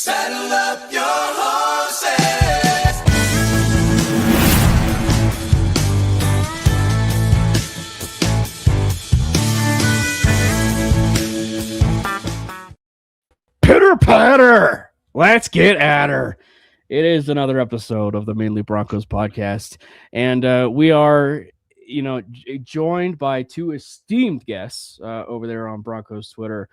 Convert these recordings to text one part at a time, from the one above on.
Saddle up your horses. Pitter patter. Let's get at her. It is another episode of the Mainly Broncos podcast, and we are, joined by two esteemed guests over there on Broncos Twitter,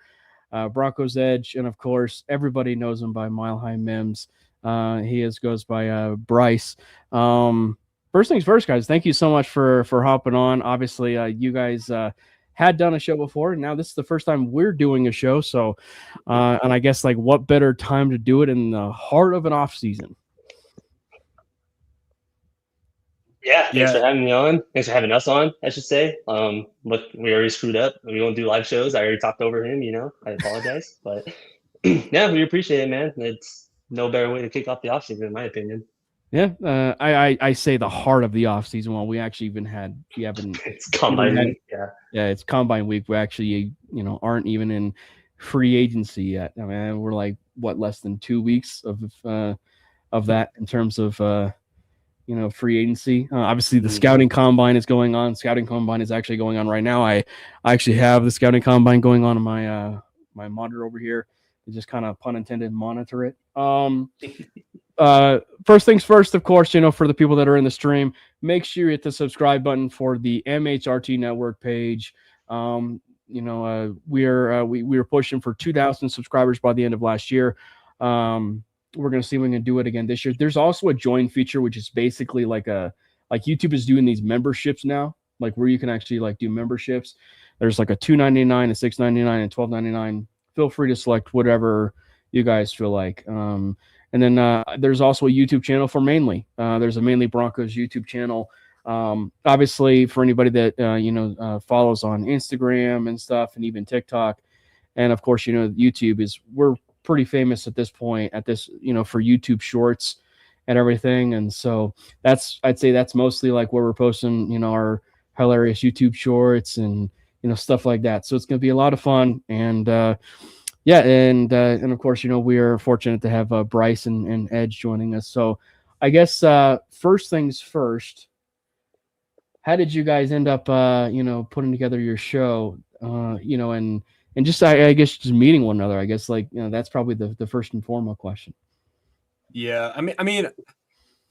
Broncos Edge, and of course everybody knows him by Mile High Mims. Goes by Bryce. First things first, guys. Thank you so much for hopping on. Obviously, you guys had done a show before. Now this is the first time we're doing a show. So, and I guess like what better time to do it in the heart of an off season? Yeah, thanks for having me on. Thanks for having us on, I should say. Look, we already screwed up. We won't do live shows. I already talked over him, I apologize. But yeah, we appreciate it, man. It's no better way to kick off the offseason, in my opinion. Yeah, I say the heart of the offseason. Well, we actually haven't. It's combine week, yeah, it's combine week. We actually, aren't even in free agency yet. I mean, we're like less than 2 weeks of that in terms of free agency. Obviously, the scouting combine is going on. Scouting combine is actually going on right now. I actually have the scouting combine going on my my monitor over here. I just kind of pun intended monitor it. First things first, of course, for the people that are in the stream, make sure you hit the subscribe button for the MHRT Network page. We were pushing for 2,000 subscribers by the end of last year. We're going to see if we can do it again this year. There's also a join feature, which is basically like YouTube is doing these memberships now, like where you can actually do memberships. There's like a $2.99, a $6.99, and $12.99. Feel free to select whatever you guys feel like. And then there's also a YouTube channel for Mainly. There's a Mainly Broncos YouTube channel. Obviously, for anybody that follows on Instagram and stuff, and even TikTok, and of course, YouTube we're pretty famous at this point. For YouTube Shorts and everything, and so I'd say that's mostly like where we're posting, our hilarious YouTube Shorts and stuff like that. So it's gonna be a lot of fun and. And of course, we are fortunate to have Bryce and Edge joining us. So I guess first things first, how did you guys end up, putting together your show, and just, I guess, just meeting one another, I guess, that's probably the first and foremost question. Yeah. I mean,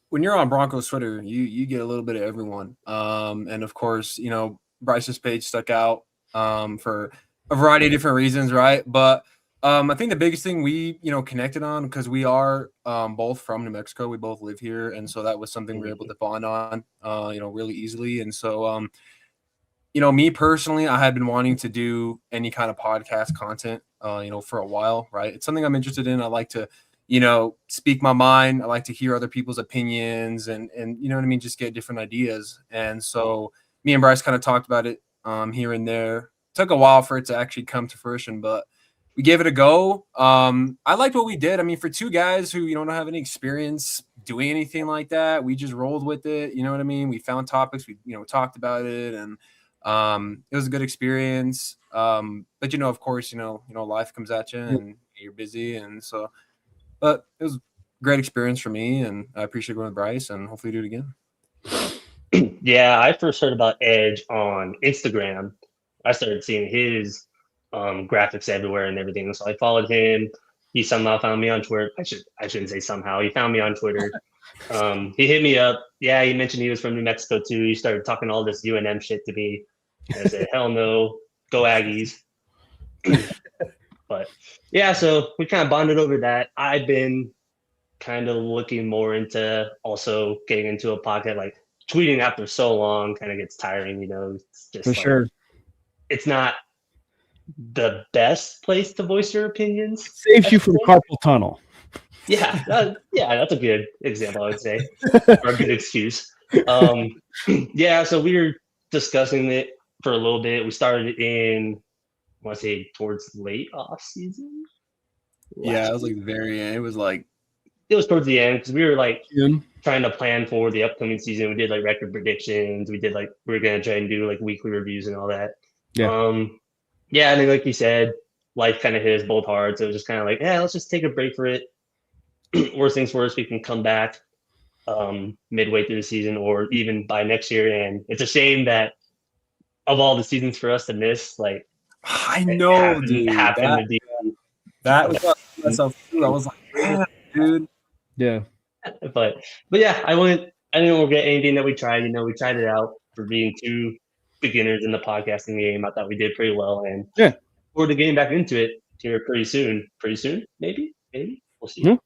when you're on Broncos Twitter, you get a little bit of everyone. And of course, Bryce's page stuck out for a variety of different reasons, right? But I think the biggest thing we, connected on, because we are both from New Mexico. We both live here. And so that was something we were able to bond on, really easily. And so, me personally, I had been wanting to do any kind of podcast content, for a while, right? It's something I'm interested in. I like to, speak my mind. I like to hear other people's opinions and you know what I mean? Just get different ideas. And so me and Bryce kind of talked about it here and there. It took a while for it to actually come to fruition, but we gave it a go. I liked what we did. I mean, for two guys who, don't have any experience doing anything like that, we just rolled with it. You know what I mean? We found topics, we, talked about it, and it was a good experience. But, of course, life comes at you and you're busy. And so, but it was a great experience for me, and I appreciate going with Bryce, and hopefully do it again. Yeah, I first heard about Edge on Instagram. I started seeing his graphics everywhere and everything. So I followed him. He somehow found me on Twitter. I shouldn't say somehow. He found me on Twitter. He hit me up. Yeah, he mentioned he was from New Mexico too. He started talking all this UNM shit to me. I said, hell no, go Aggies. But yeah, so we kind of bonded over that. I've been kind of looking more into also getting into a podcast. Like tweeting after so long kind of gets tiring, It's just for sure. It's not the best place to voice your opinions. Saves you from carpal tunnel. Yeah, that's a good example, I would say, or a good excuse. Yeah, so we were discussing it for a little bit. We started in, I want to say, towards late off season. Yeah, it was like the very end. It was towards the end because we were trying to plan for the upcoming season. We did record predictions. We did we were gonna try and do weekly reviews and all that. Yeah. Yeah, and then like you said, life kind of hit us both hard. So it was just kind of yeah, let's just take a break for it. worst things first, we can come back midway through the season or even by next year. And it's a shame that of all the seasons for us to miss, like I know, dude. happened to be. That was myself too. I was like, yeah, dude. Yeah. But yeah, I didn't regret anything that we tried. You know, we tried it out for being two beginners in the podcasting game. I thought we did pretty well, and Yeah. forward to getting back into it here pretty soon. Pretty soon, maybe we'll see. Yeah.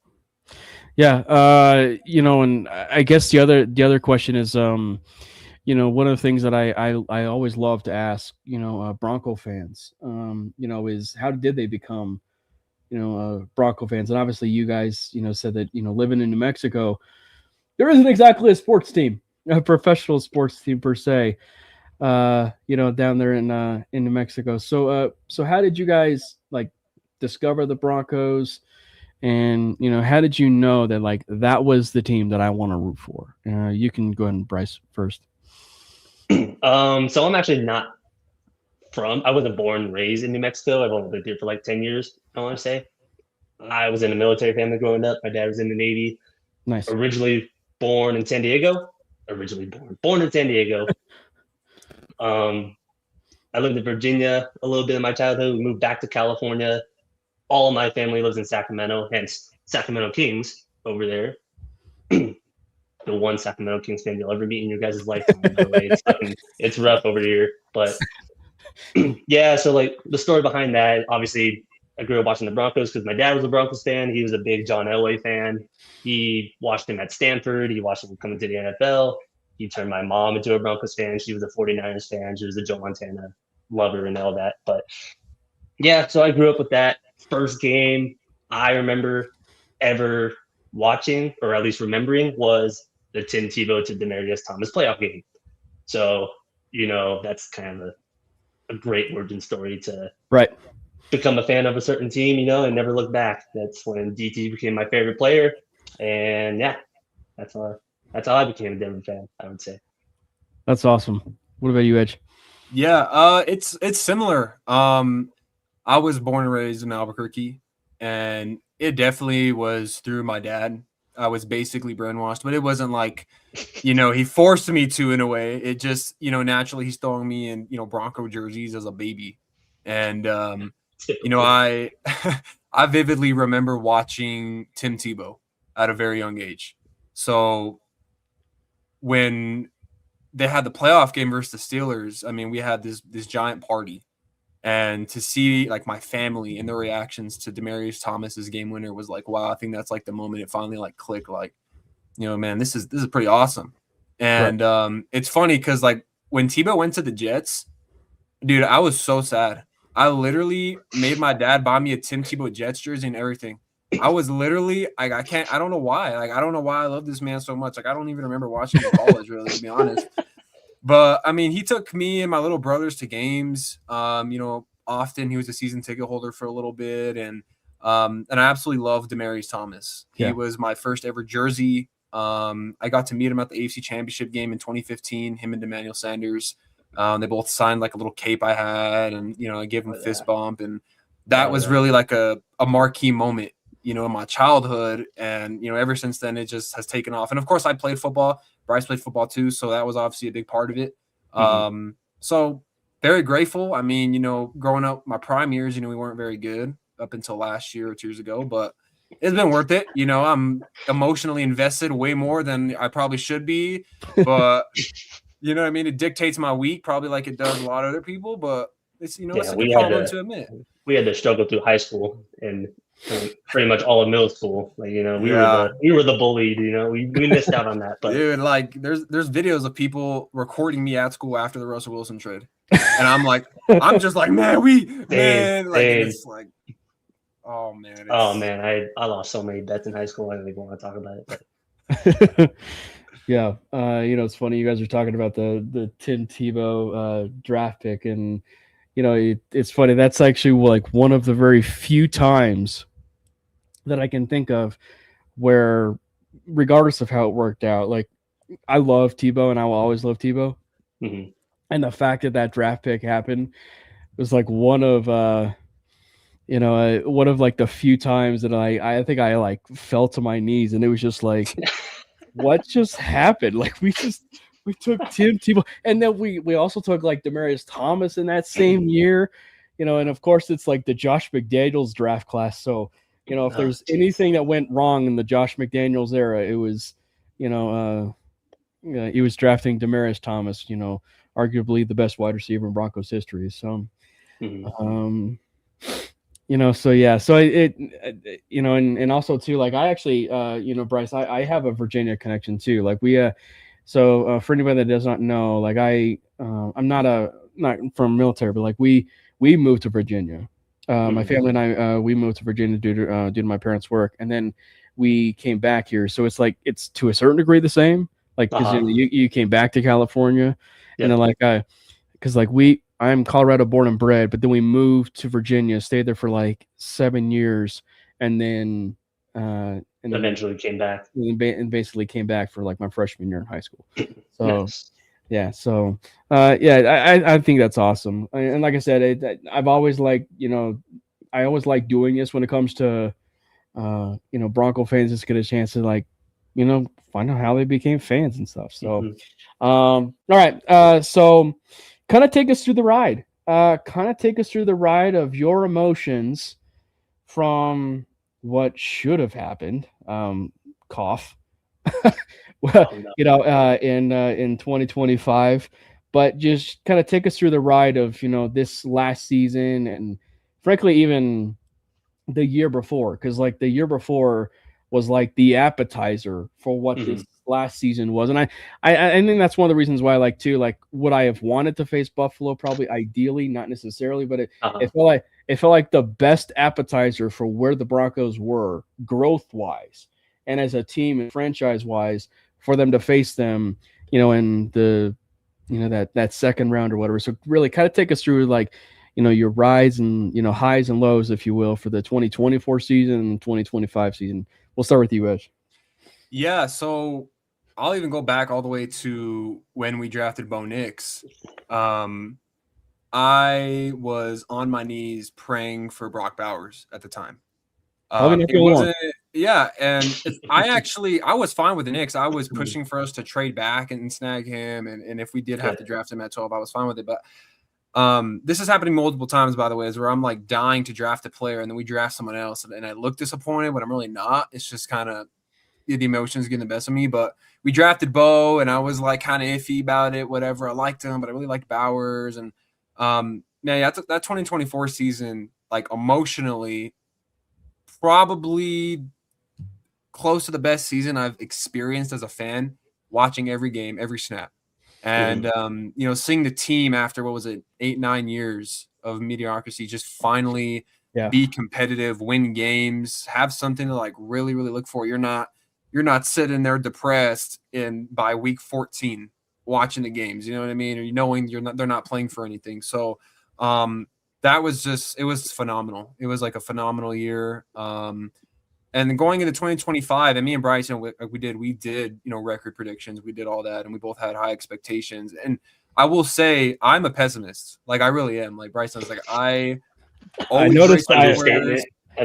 Yeah, you know, and I guess the other question is, you know, one of the things that I always love to ask, you know, Bronco fans, you know, is how did they become, you know, Bronco fans? And obviously, you guys, you know, said that, you know, living in New Mexico, there isn't exactly a sports team, a professional sports team per se, you know, down there in New Mexico. So how did you guys like discover the Broncos? And, you know, how did you know that, like, that was the team that I want to root for? You can go ahead and Bryce first. So I'm actually not I wasn't born and raised in New Mexico. I've only lived here for like 10 years, I want to say. I was in a military family growing up. My dad was in the Navy. Nice. Originally born in San Diego. Born in San Diego. I lived in Virginia a little bit in my childhood. We moved back to California. All of my family lives in Sacramento, hence Sacramento Kings over there. The one Sacramento Kings fan you'll ever meet in your guys' lifetime, by the way. It's rough over here. But yeah, so like the story behind that, obviously I grew up watching the Broncos because my dad was a Broncos fan. He was a big John Elway fan. He watched him at Stanford. He watched him come into the NFL. He turned my mom into a Broncos fan. She was a 49ers fan. She was a Joe Montana lover and all that. But yeah, so I grew up with that. First game I remember ever watching, or at least remembering, was the Tim Tebow to Demaryius Thomas playoff game. So, you know, that's kind of a great origin story to become a fan of a certain team, you know, and never look back. That's when DT became my favorite player. And yeah, that's how I became a Denver fan, I would say. That's awesome. What about you, Edge? Yeah, it's similar. I was born and raised in Albuquerque, and it definitely was through my dad. I was basically brainwashed, but it wasn't like, you know, he forced me to in a way. It just, you know, naturally he's throwing me in, you know, Bronco jerseys as a baby. And, you know, I vividly remember watching Tim Tebow at a very young age. So when they had the playoff game versus the Steelers, I mean, we had this giant party. And to see like my family and their reactions to Demaryius Thomas's game winner was like, wow, I think that's like the moment it finally like clicked. Like, you know, man, this is pretty awesome. And it's funny because like when Tebow went to the Jets, dude, I was so sad. I literally made my dad buy me a Tim Tebow Jets jersey and everything. I was literally like, I don't know why. Like, I don't know why I love this man so much. Like, I don't even remember watching him in college, really, to be honest. But I mean, he took me and my little brothers to games. You know, often he was a season ticket holder for a little bit, and I absolutely love Demaryius Thomas. He was my first ever jersey. I got to meet him at the AFC Championship game in 2015. Him and Emmanuel Sanders. They both signed like a little cape I had, and you know, I gave him a fist bump, and that was really like a marquee moment, you know, in my childhood. And you know, ever since then, it just has taken off. And of course, I played football. Bryce played football too, so that was obviously a big part of it. So very grateful. I mean, you know, growing up my prime years, you know, we weren't very good up until last year or 2 years ago, but it's been worth it. You know, I'm emotionally invested way more than I probably should be, but you know what I mean? It dictates my week probably like it does a lot of other people, but it's, you know, it's a good compliment to admit. We had to struggle through high school and pretty much all of middle school. Like, you know, we were the bullied, you know, we missed out on that. But dude, like there's videos of people recording me at school after the Russell Wilson trade. And I'm like, I'm just like, man, it's like, oh man. I lost so many bets in high school. I don't even want to talk about it. But. Yeah. You know, it's funny. You guys are talking about the Tim Tebow draft pick, and you know, it's funny. That's actually like one of the very few times that I can think of where, regardless of how it worked out, like I love Tebow and I will always love Tebow. And the fact that draft pick happened was like one of, one of like the few times that I think I like fell to my knees, and it was just like, what just happened? Like we took Tim Tebow, and then we also took like Demaryius Thomas in that same year, and of course it's like the Josh McDaniels draft class. So if there's anything that went wrong in the Josh McDaniels era, it was he was drafting Demaryius Thomas, arguably the best wide receiver in Broncos history. So, so yeah, so and also too, like I actually, Bryce, I have a Virginia connection too. Like so for anybody that does not know, like I'm not from military, but like we moved to Virginia. My family and I, we moved to Virginia due to my parents' work, and then we came back here. So it's like it's to a certain degree the same, like because you came back to California, and then like because like I'm Colorado born and bred, but then we moved to Virginia, stayed there for like 7 years, and then eventually came back and basically came back for like my freshman year in high school. So nice. yeah, so I think that's awesome. And like I said, I've always liked, I always like doing this when it comes to Bronco fans. Just get a chance to like, find out how they became fans and stuff. So all right, so kind of take us through the ride. Of your emotions from what should have happened. Cough. Well, in 2025, but just kind of take us through the ride of this last season, and frankly even the year before, because like the year before was like the appetizer for what this last season was. And I think that's one of the reasons why I like too, like would I have wanted to face Buffalo? Probably ideally, not necessarily, but it felt like the best appetizer for where the Broncos were growth wise and as a team and franchise wise for them to face them, in the that second round or whatever. So really kind of take us through like your rides and highs and lows, if you will, for the 2024 season and 2025 season. We'll start with you, Edge. Yeah, so I'll even go back all the way to when we drafted Bo Nix. I was on my knees praying for Brock Bowers at the time. It wasn't, and I was fine with the Knicks. I was pushing for us to trade back and snag him, and if we did have to draft him at 12, I was fine with it. But this is happening multiple times, by the way, is where I'm like dying to draft a player, and then we draft someone else, and I look disappointed, but I'm really not. It's just kind of the emotions getting the best of me. But we drafted Bo, and I was like kind of iffy about it, whatever. I liked him, but I really liked Bowers, and that 2024 season, like emotionally, probably close to the best season I've experienced as a fan, watching every game, every snap. And, seeing the team after, 8-9 years of mediocrity, just finally be competitive, win games, have something to like really, really look for. You're not sitting there depressed by week 14 watching the games, you know what I mean? Or knowing they're not playing for anything. So, that was it was phenomenal. It was like a phenomenal year. And then going into 2025, and me and Bryce, we did, record predictions. We did all that, and we both had high expectations. And I will say, I'm a pessimist. Like, I really am. Like Bryce was like, I noticed That's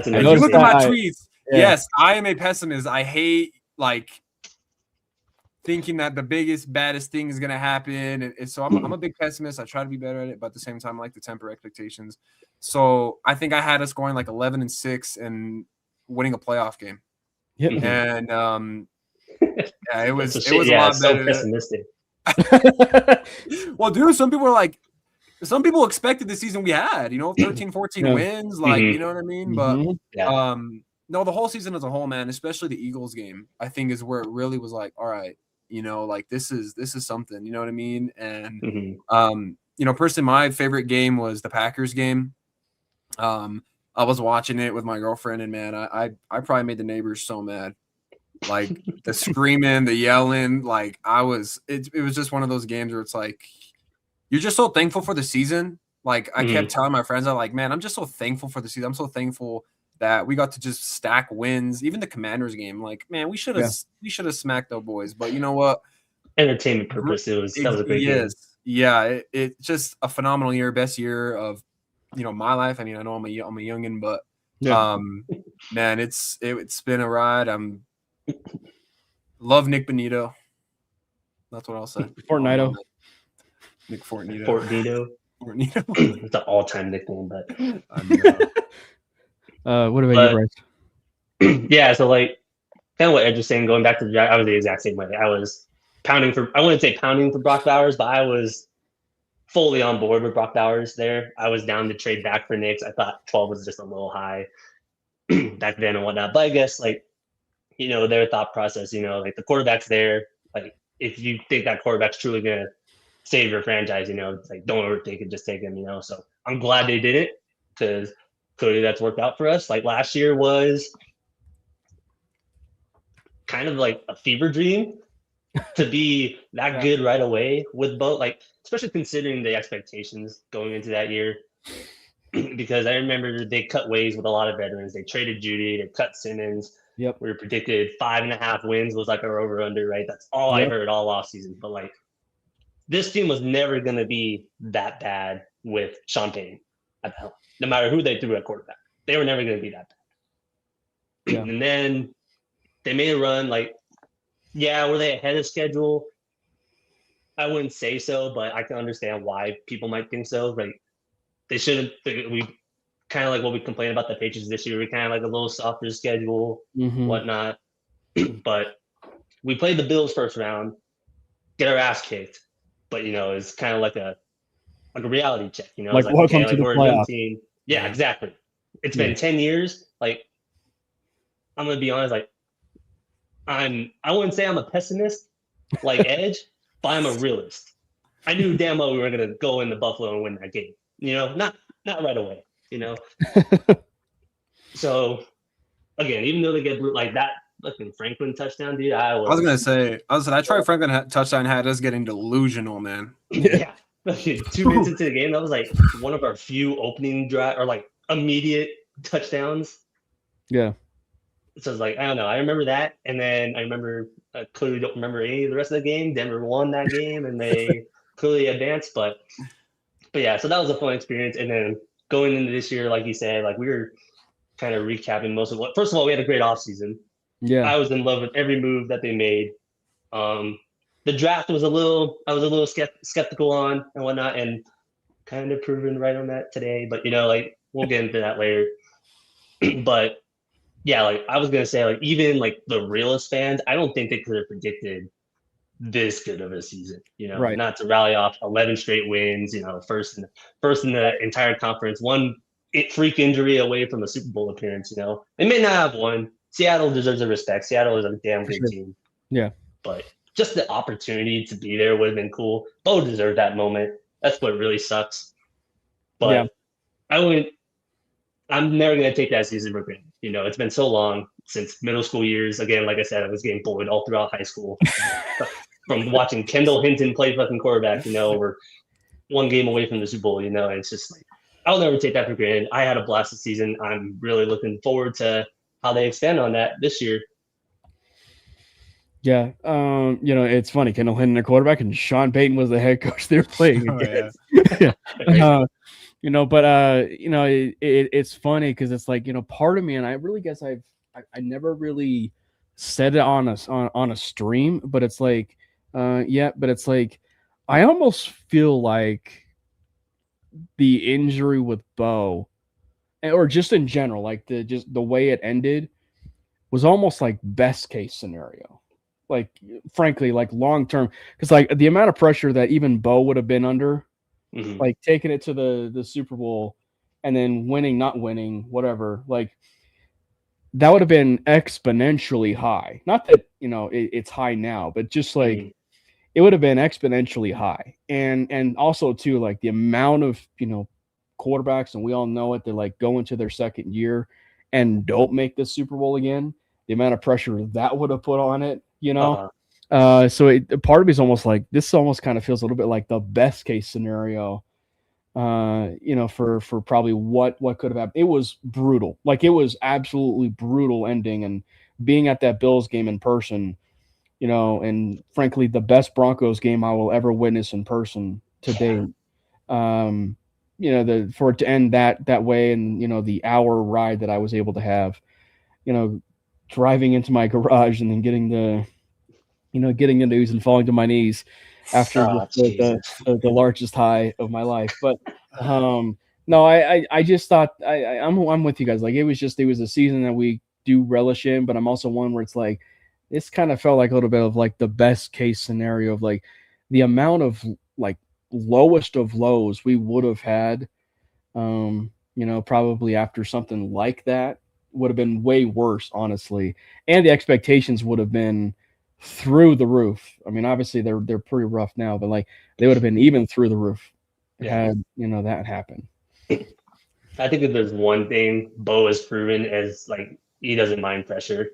if you look at my tweets, yes, I am a pessimist. I hate like thinking that the biggest, baddest thing is going to happen. And so I'm a big pessimist. I try to be better at it, but at the same time, I like to temper expectations. So I think I had us going like 11-6 and winning a playoff game. Yep. And it was a lot so better. Pessimistic. Well, dude, some people expected the season we had, 13, 14 wins, like, you know what I mean? But no, the whole season as a whole, man, especially the Eagles game, I think is where it really was like, all right, like this is something, you know what I mean? And personally, my favorite game was the Packers game. I was watching it with my girlfriend, and man, I probably made the neighbors so mad. Like the screaming, the yelling, like it was just one of those games where it's like you're just so thankful for the season. Like I kept telling my friends, I'm like, man, I'm just so thankful for the season. I'm so thankful that we got to just stack wins. Even the Commanders game, like, man, we should have smacked those boys. But you know what? Entertainment purpose. That was a great game. Yeah, it's just a phenomenal year, best year of my life. I mean, I know I'm a youngin, but Yeah. man, it's been a ride. Love Nick Benito. That's what I'll say. Fortnite. Nick Fortnito. Fortnito. Fortnito. It's an all-time nickname, but What about you, Bryce? yeah. So like, kind of what Ed was saying, going back to the draft, I was the exact same way. I was pounding for. I wouldn't say pounding for Brock Bowers, but I was fully on board with Brock Bowers there. I was down to trade back for Knicks. I thought 12 was just a little high back then and whatnot. But I guess like, their thought process, like the quarterback's there. Like if you think that quarterback's truly gonna save your franchise, it's like don't overthink it, just take him, So I'm glad they did it because clearly that's worked out for us. Like last year was kind of like a fever dream to be that good right away with both, like especially considering the expectations going into that year. Because I remember they cut ways with a lot of veterans. They traded Judy, they cut Simmons. Yep. We were predicted 5.5 wins was like our over under, right? That's all I heard all off season. But like this team was never gonna be that bad with Sean Payton at the helm. No matter who they threw at quarterback. They were never gonna be that bad. Yeah. And then they made a run, like, were they ahead of schedule? I wouldn't say so, but I can understand why people might think so. Like they should have. We kind of like what we complained about the Patriots this year. We kind of like a little softer schedule, whatnot. But we played the Bills first round, get our ass kicked. But it's kind of like a reality check. Like welcome to the we're playoff. A good team. Yeah, exactly. It's been 10 years. Like I'm gonna be honest. Like I wouldn't say I'm a pessimist like Edge, but I'm a realist. I knew damn well we were gonna go into Buffalo and win that game. Not right away. So again, even though they get like that fucking Franklin touchdown, dude, I was gonna say, I tried Franklin touchdown had us getting delusional, man. Yeah. 2 minutes into the game, that was like one of our few opening drive or like immediate touchdowns. Yeah. So it's like, I don't know. I remember that. And then I clearly don't remember any of the rest of the game. Denver won that game and they clearly advanced. But yeah, so that was a fun experience. And then going into this year, like you said, like we were kind of recapping most of first of all, we had a great offseason. Yeah. I was in love with every move that they made. The draft was I was a little skeptical on and whatnot, and kind of proven right on that today. But like we'll get into that later. But yeah, like I was gonna say, like even like the realist fans, I don't think they could have predicted this good of a season. Right. Not to rally off 11 straight wins. First in the entire conference, one freak injury away from a Super Bowl appearance. They may not have won. Seattle deserves the respect. Seattle is a damn good team. Yeah, but just the opportunity to be there would have been cool. Bo deserved that moment. That's what really sucks. But I'm never going to take that season for granted. It's been so long since middle school years. Again, like I said, I was getting bullied all throughout high school from watching Kendall Hinton play fucking quarterback, we're one game away from the Super Bowl, and it's just like, I'll never take that for granted. I had a blast this season. I'm really looking forward to how they expand on that this year. Yeah. It's funny. Kendall Hinton, the quarterback, and Sean Payton was the head coach they're playing against. It's funny because it's like, part of me, and I really guess I never really said it on a stream, but it's like, but it's like, I almost feel like the injury with Bo, or just in general, like the way it ended was almost like best case scenario. Like, frankly, like long term, because like the amount of pressure that even Bo would have been under, like taking it to the Super Bowl and then winning, not winning, whatever, like that would have been exponentially high. Not that it's high now, but just like it would have been exponentially high. And also too, like the amount of quarterbacks, and we all know it, they like go into their second year and don't make the Super Bowl again. The amount of pressure that would have put on it, so part of me is almost like this almost kind of feels a little bit like the best case scenario, for probably what could have happened. It was brutal. Like it was absolutely brutal ending, and being at that Bills game in person, and frankly, the best Broncos game I will ever witness in person to date. for it to end that way, and the hour ride that I was able to have, driving into my garage and then getting the news and falling to my knees after Oh, just Jesus. the largest high of my life. But no, I just thought I'm with you guys. Like it was a season that we do relish in, but I'm also one where it's like this kind of felt like a little bit of like the best case scenario of like the amount of like lowest of lows we would have had, probably after something like that would have been way worse, honestly. And the expectations would have been through the roof. I mean, obviously they're pretty rough now, but like they would have been even through the roof had that happened. I think if there's one thing Bo has proven is like he doesn't mind pressure,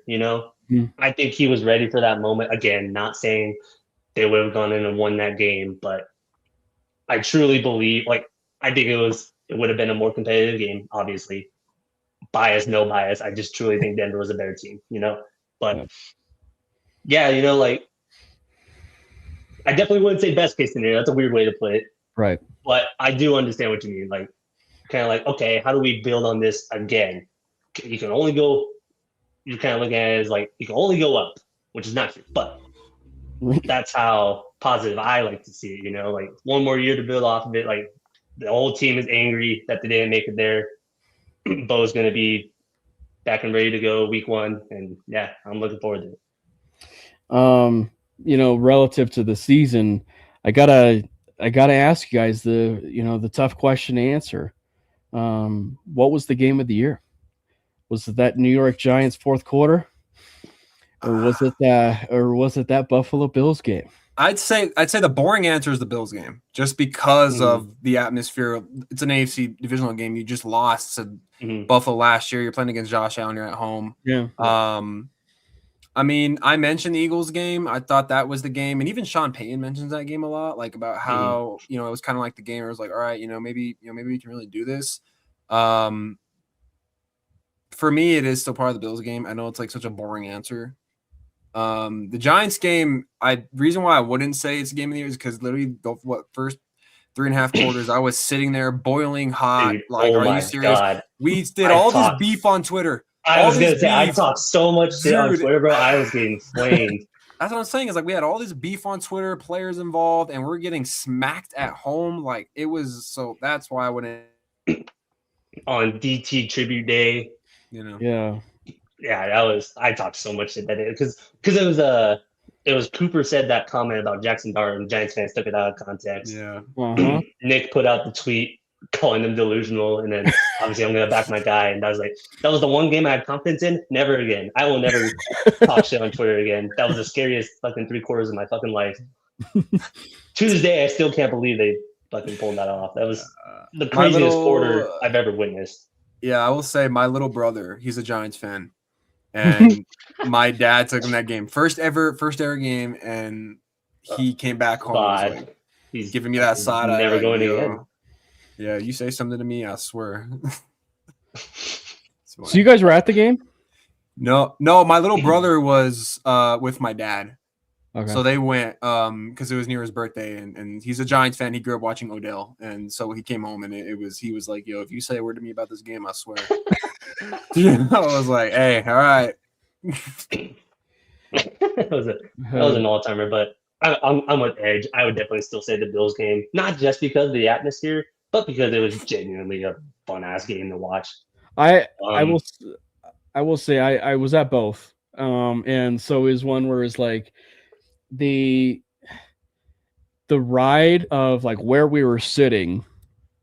I think he was ready for that moment. Again, not saying they would have gone in and won that game, but I truly believe I think it would have been a more competitive game, obviously. Bias, no bias. I just truly think Denver was a better team, But yeah, I definitely wouldn't say best case scenario. That's a weird way to put it. Right. But I do understand what you mean. Like, kind of like, okay, how do we build on this again? You can only go, you kind of look at it as like, you can only go up, which is not true. But that's how positive I like to see it, like one more year to build off of it. Like, the whole team is angry that they didn't make it there. Bo's going to be back and ready to go week 1. And yeah, I'm looking forward to it. Relative to the season, I gotta ask you guys the tough question to answer. What was the game of the year? Was it that New York Giants fourth quarter, or was it that Buffalo Bills game? I'd say the boring answer is the Bills game, just because of the atmosphere. It's an AFC divisional game. You just lost to Buffalo last year. You're playing against Josh Allen. You're at home. Yeah. I mean, I mentioned the Eagles game. I thought that was the game, and even Sean Payton mentions that game a lot, like about how it was kind of like the game where it was like, all right, maybe we can really do this. For me, it is still part of the Bills game. I know it's like such a boring answer. The Giants game, reason why I wouldn't say it's a game of the year is because literally the first 3.5 quarters, I was sitting there boiling hot. Dude, like, are you serious? God. We did all this beef on Twitter. I was going to say, I talked so much shit on Twitter, bro. I was getting flamed. That's what I'm saying. Is like we had all this beef on Twitter, players involved, and we're getting smacked at home. Like it was, so that's why I wouldn't. On DT Tribute Day. Yeah. Yeah, I talked so much shit that day because it was Cooper said that comment about Jackson Dart and Giants fans took it out of context. Yeah. Nick put out the tweet calling them delusional, and then obviously I'm gonna back my guy, and I was like, that was the one game I had confidence in. Never again. I will never talk shit on Twitter again. That was the scariest fucking 3 quarters of my fucking life. To this day, I still can't believe they fucking pulled that off. That was the craziest quarter I've ever witnessed. Yeah, I will say my little brother, he's a Giants fan. And my dad took him that game. First ever game, and he came back home. Like, he's giving me that side eye. Never going again. Yeah, you say something to me, I swear. So you guys were at the game? No, my little brother was with my dad. Okay. So they went because it was near his birthday, and he's a Giants fan. He grew up watching Odell, and so he came home, and he was like, "Yo, if you say a word to me about this game, I swear." I was like, "Hey, all right." that was an all-timer, but I'm with Edge. I would definitely still say the Bills game, not just because of the atmosphere, but because it was genuinely a fun-ass game to watch. I will say I was at both, and so is one where it's like the ride of like where we were sitting,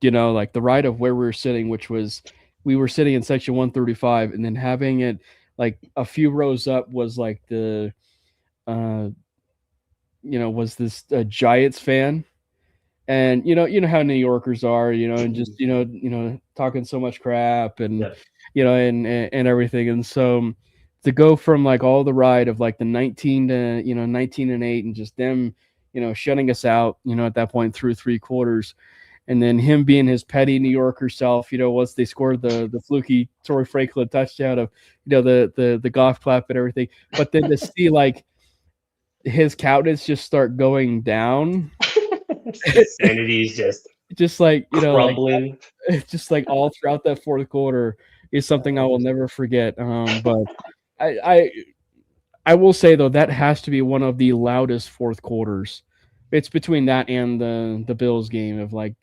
like the ride of where we were sitting, which was we were sitting in section 135, and then having it like a few rows up was like the was this Giants fan, and you know how New Yorkers are, and just talking so much crap, and and everything, and so to go from like all the ride of like the 19 to 19-8, and just them shutting us out at that point through 3 quarters, and then him being his petty New Yorker self, once they scored the fluky Torrey Franklin touchdown of the golf clap and everything, but then to see like his countenance just start going down. Sanity's just just like Crumbling. just like all throughout that fourth quarter is something I will never forget. But I I will say though that has to be one of the loudest fourth quarters. It's between that and the Bills game of like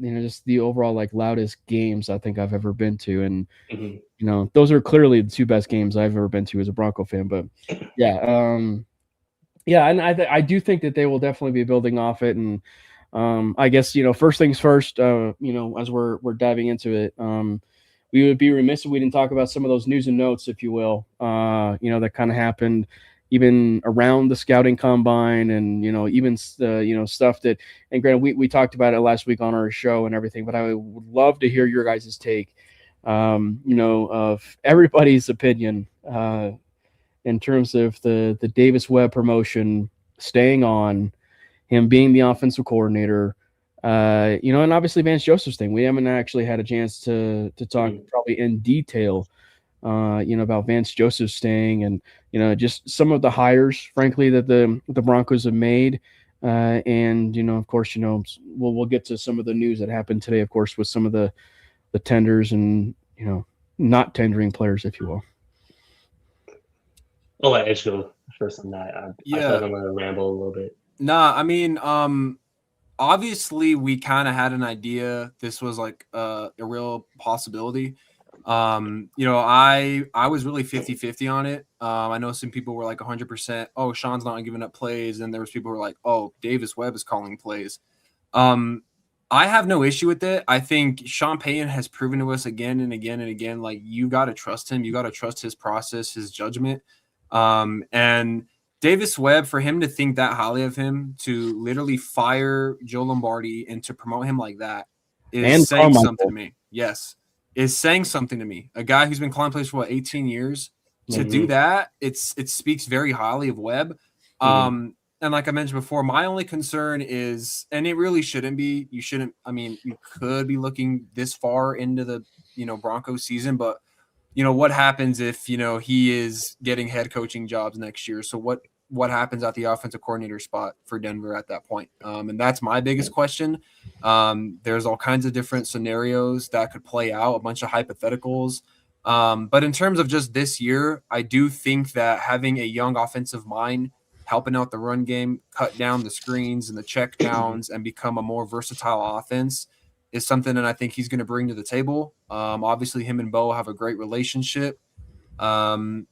just the overall like loudest games I think I've ever been to, and Mhm. those are clearly the two best games I've ever been to as a Bronco fan. But yeah, yeah, and I do think that they will definitely be building off it, and I guess first things first. As we're diving into it, we would be remiss if we didn't talk about some of those news and notes, if you will. That kind of happened even around the scouting combine, and even stuff that. And granted, we talked about it last week on our show and everything, but I would love to hear your guys' take. Of everybody's opinion in terms of the Davis Webb promotion staying on, him being the offensive coordinator, and obviously Vance Joseph's thing. We haven't actually had a chance to talk probably in detail, about Vance Joseph staying, and just some of the hires, frankly, that the Broncos have made, and of course, we'll get to some of the news that happened today, of course, with some of the tenders and not tendering players, if you will. I'll let Edge go first on that. I feel like I'm gonna ramble a little bit. Nah, I mean, obviously we kind of had an idea this was like a real possibility. I was really 50-50 on it. I know some people were like 100%, oh, Sean's not giving up plays, and there was people who were like, oh, Davis Webb is calling plays. I have no issue with it. I think Sean Payton has proven to us again and again and again, like, you got to trust him. You got to trust his process, his judgment. And Davis Webb, for him to think that highly of him, to literally fire Joe Lombardi and to promote him like that is saying something to me. Yes, is saying something to me. A guy who's been calling plays for 18 years to do that, it speaks very highly of Webb. And like I mentioned before, my only concern is, and it really shouldn't be, you could be looking this far into the, Broncos season, but what happens if, he is getting head coaching jobs next year? So what happens at the offensive coordinator spot for Denver at that point? And that's my biggest question. There's all kinds of different scenarios that could play out, a bunch of hypotheticals. But in terms of just this year, I do think that having a young offensive mind, helping out the run game, cut down the screens and the check downs, and become a more versatile offense is something that I think he's going to bring to the table. Obviously, him and Bo have a great relationship. I'm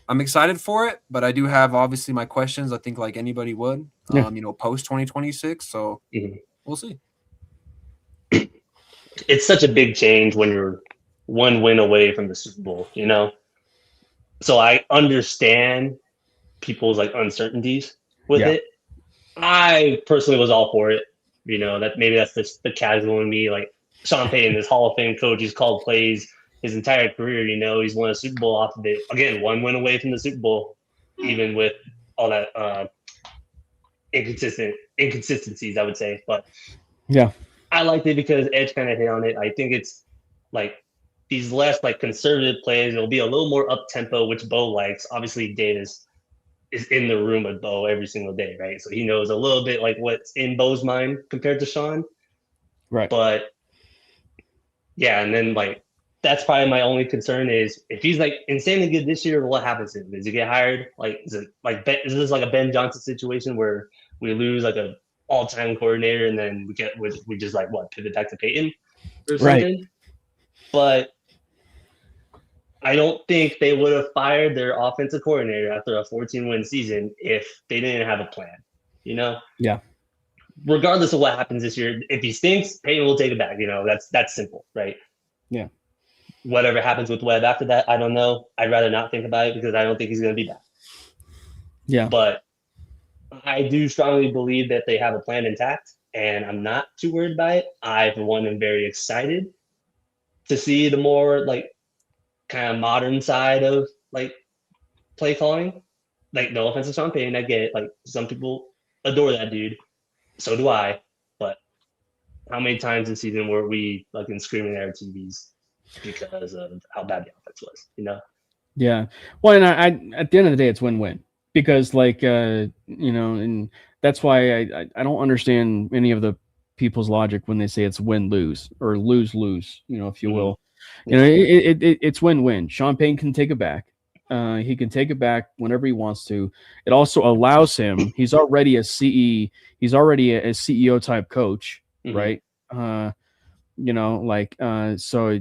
excited for it, but I do have obviously my questions. I think like anybody would, post 2026. So we'll see. It's such a big change when you're one win away from the Super Bowl, So I understand people's like uncertainties with it. I personally was all for it. That maybe that's the casual in me. Like Sean Payton, this Hall of Fame coach, he's called plays his entire career. He's won a Super Bowl off of it. Again, one win away from the Super Bowl, even with all that inconsistencies, I would say. But yeah, I liked it because Edge kind of hit on it. I think it's like these less like conservative plays. It'll be a little more up tempo, which Bo likes. Obviously, Davis is in the room with Bo every single day, right? So he knows a little bit like what's in Bo's mind compared to Sean. Right. But yeah, and then like that's probably my only concern is if he's like insanely good this year, what happens to him? Does he get hired? Like is this like a Ben Johnson situation where we lose like a all-time coordinator and then we just like pivot back to Peyton or something? Right. But I don't think they would have fired their offensive coordinator after a 14-win season if they didn't have a plan, Yeah. Regardless of what happens this year, if he stinks, Payton will take it back. That's simple, right? Yeah. Whatever happens with Webb after that, I don't know. I'd rather not think about it because I don't think he's going to be back. Yeah. But I do strongly believe that they have a plan intact, and I'm not too worried about it. I, for one, am very excited to see the more like kind of modern side of like play calling. Like, no offense to Sean Payton, I get it. Like, some people adore that dude. So do I. But how many times this season were we like screaming at our TVs because of how bad the offense was, Yeah. Well, and I at the end of the day, it's win-win because like, and that's why I don't understand any of the people's logic when they say it's win-lose or lose-lose, if you will. Yeah. It's win-win. Sean Payton can take it back. He can take it back whenever he wants to. It also allows him. He's already a CE. He's already a CEO type coach, right? So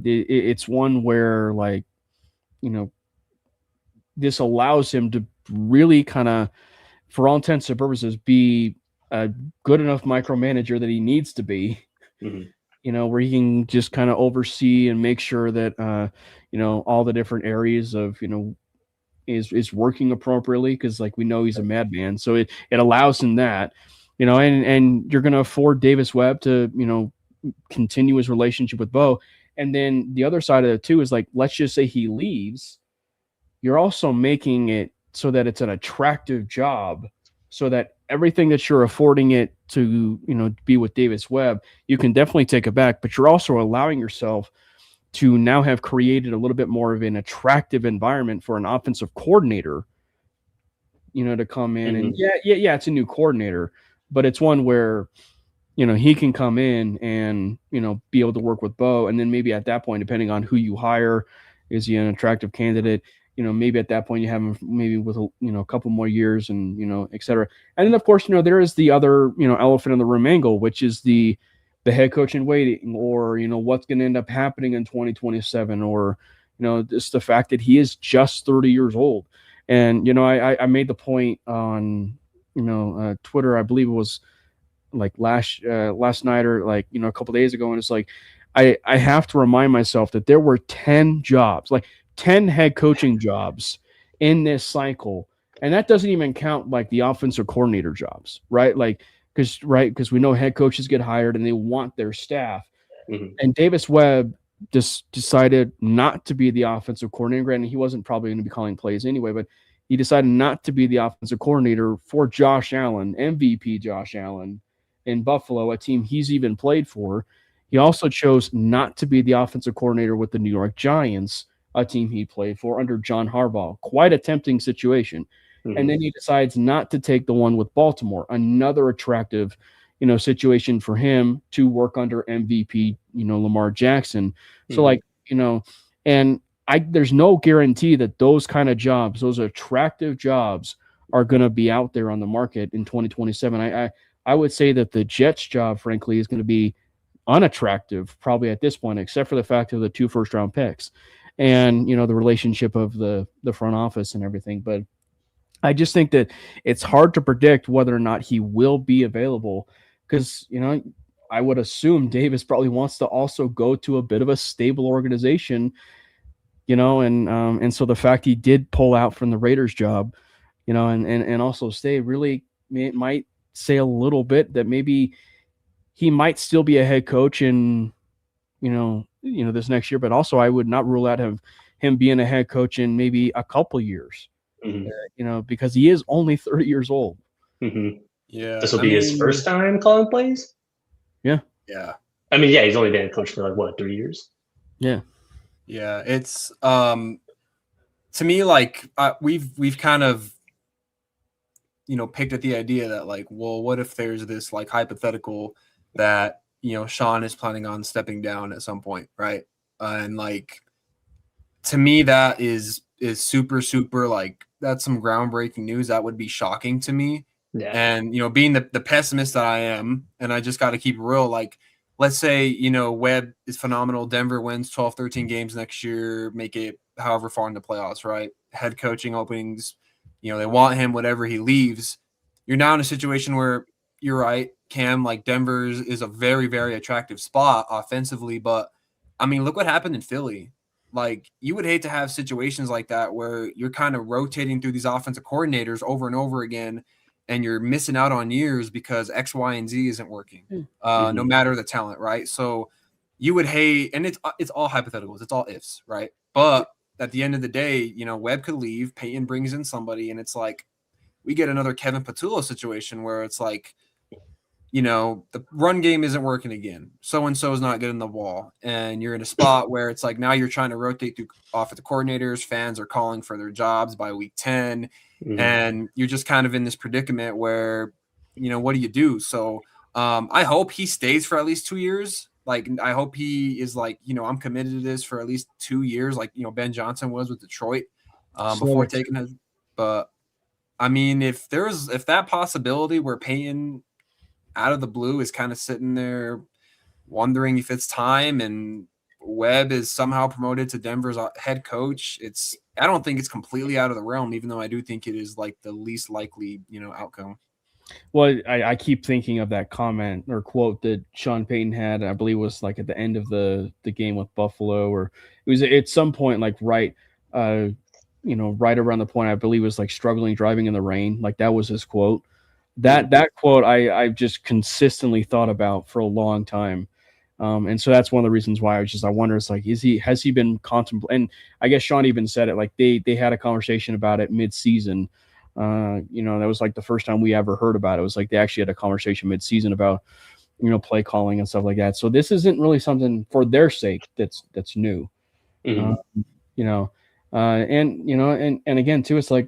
it's one where this allows him to really kind of, for all intents and purposes, be a good enough micromanager that he needs to be. Where he can just kind of oversee and make sure that all the different areas of is working appropriately, because we know he's a madman. So it allows him that, and you're going to afford Davis Webb to continue his relationship with Bo. And then the other side of it too is let's just say he leaves, you're also making it so that it's an attractive job, so that everything that you're affording it to, be with Davis Webb, you can definitely take it back, but you're also allowing yourself to now have created a little bit more of an attractive environment for an offensive coordinator, to come in. And yeah, it's a new coordinator, but it's one where, he can come in and, be able to work with Bo. And then maybe at that point, depending on who you hire, is he an attractive candidate? Maybe at that point you have him maybe with a couple more years and, et cetera. And then of course, there is the other, elephant in the room angle, which is the head coach in waiting, or, what's going to end up happening in 2027, or, just the fact that he is just 30 years old. And, I made the point on, Twitter, I believe it was last night or a couple days ago. And it's I have to remind myself that there were 10 jobs, 10 head coaching jobs in this cycle. And that doesn't even count the offensive coordinator jobs, right? Because we know head coaches get hired and they want their staff. And Davis Webb just decided not to be the offensive coordinator. Granted, he wasn't probably going to be calling plays anyway, but he decided not to be the offensive coordinator for Josh Allen, MVP Josh Allen in Buffalo, a team he's even played for. He also chose not to be the offensive coordinator with the New York Giants, a team he played for under John Harbaugh. Quite a tempting situation. And then he decides not to take the one with Baltimore, another attractive, situation for him to work under MVP, Lamar Jackson. So and there's no guarantee that those kind of jobs, those attractive jobs, are going to be out there on the market in 2027. I would say that the Jets job, frankly, is going to be unattractive probably at this point, except for the fact of the 2 first-round picks and, the relationship of the front office and everything. But I just think that it's hard to predict whether or not he will be available, because, I would assume Davis probably wants to also go to a bit of a stable organization, and so the fact he did pull out from the Raiders job, and also stay, really, it might say a little bit that maybe he might still be a head coach in, this next year, but also I would not rule out him being a head coach in maybe a couple years, because he is only 30 years old. Yeah. This will be his first time calling plays? Yeah. Yeah. I mean, yeah, he's only been a coach for 3 years? Yeah. Yeah. It's to me, we've kind of, picked at the idea that well, what if there's this hypothetical that, Sean is planning on stepping down at some point, right? And to me, that is super, super, that's some groundbreaking news. That would be shocking to me. Yeah. And, being the pessimist that I am, and I just got to keep it real, let's say, Webb is phenomenal. Denver wins 12, 13 games next year, make it however far in the playoffs, right? Head coaching openings, they want him, whatever, he leaves. You're now in a situation where you're right, Cam, Denver's is a very, very attractive spot offensively. But, I mean, look what happened in Philly. You would hate to have situations like that where you're kind of rotating through these offensive coordinators over and over again, and you're missing out on years because X, Y, and Z isn't working, no matter the talent, right? So you would hate, and it's all hypotheticals, it's all ifs, right? But at the end of the day, Webb could leave, Peyton brings in somebody, and it's we get another Kevin Patullo situation where it's the run game isn't working again. So-and-so is not getting the ball. And you're in a spot where it's now you're trying to rotate through offensive coordinators. Fans are calling for their jobs by week 10. And you're just kind of in this predicament where, what do you do? So I hope he stays for at least 2 years. Like, I hope he is like, I'm committed to this for at least 2 years, like, Ben Johnson was with Detroit before taking it. But I mean, if that possibility where Peyton out of the blue is kind of sitting there wondering if it's time, and Webb is somehow promoted to Denver's head coach, I don't think it's completely out of the realm, even though I do think it is like the least likely, outcome. Well, I keep thinking of that comment or quote that Sean Payton had, I believe was like at the end of the game with Buffalo, or it was at some point like right around the point I believe was like struggling driving in the rain. Like that was his quote. That quote I've just consistently thought about for a long time. And so that's one of the reasons why I wonder, it's like, has he been contemplating? And I guess Sean even said it, like they had a conversation about it mid-season. That was like the first time we ever heard about it. It was like they actually had a conversation mid-season about, play calling and stuff like that. So this isn't really something for their sake that's new. And again too, it's like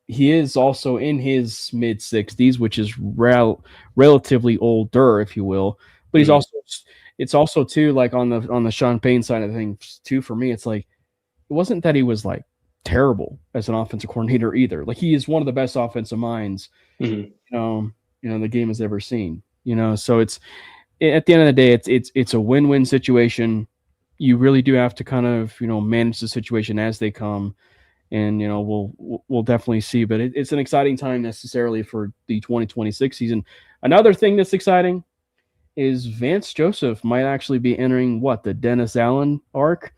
he is also in his mid-60s, which is relatively older, if you will. But he's also, it's also too, like on the Sean Payton side of things too, for me, it's like it wasn't that he was like terrible as an offensive coordinator either. Like he is one of the best offensive minds the game has ever seen. So it's, at the end of the day, it's a win-win situation. You really do have to kind of manage the situation as they come, and we'll definitely see. But it's an exciting time necessarily for the 2026 season. Another thing that's exciting is Vance Joseph might actually be entering the Dennis Allen arc.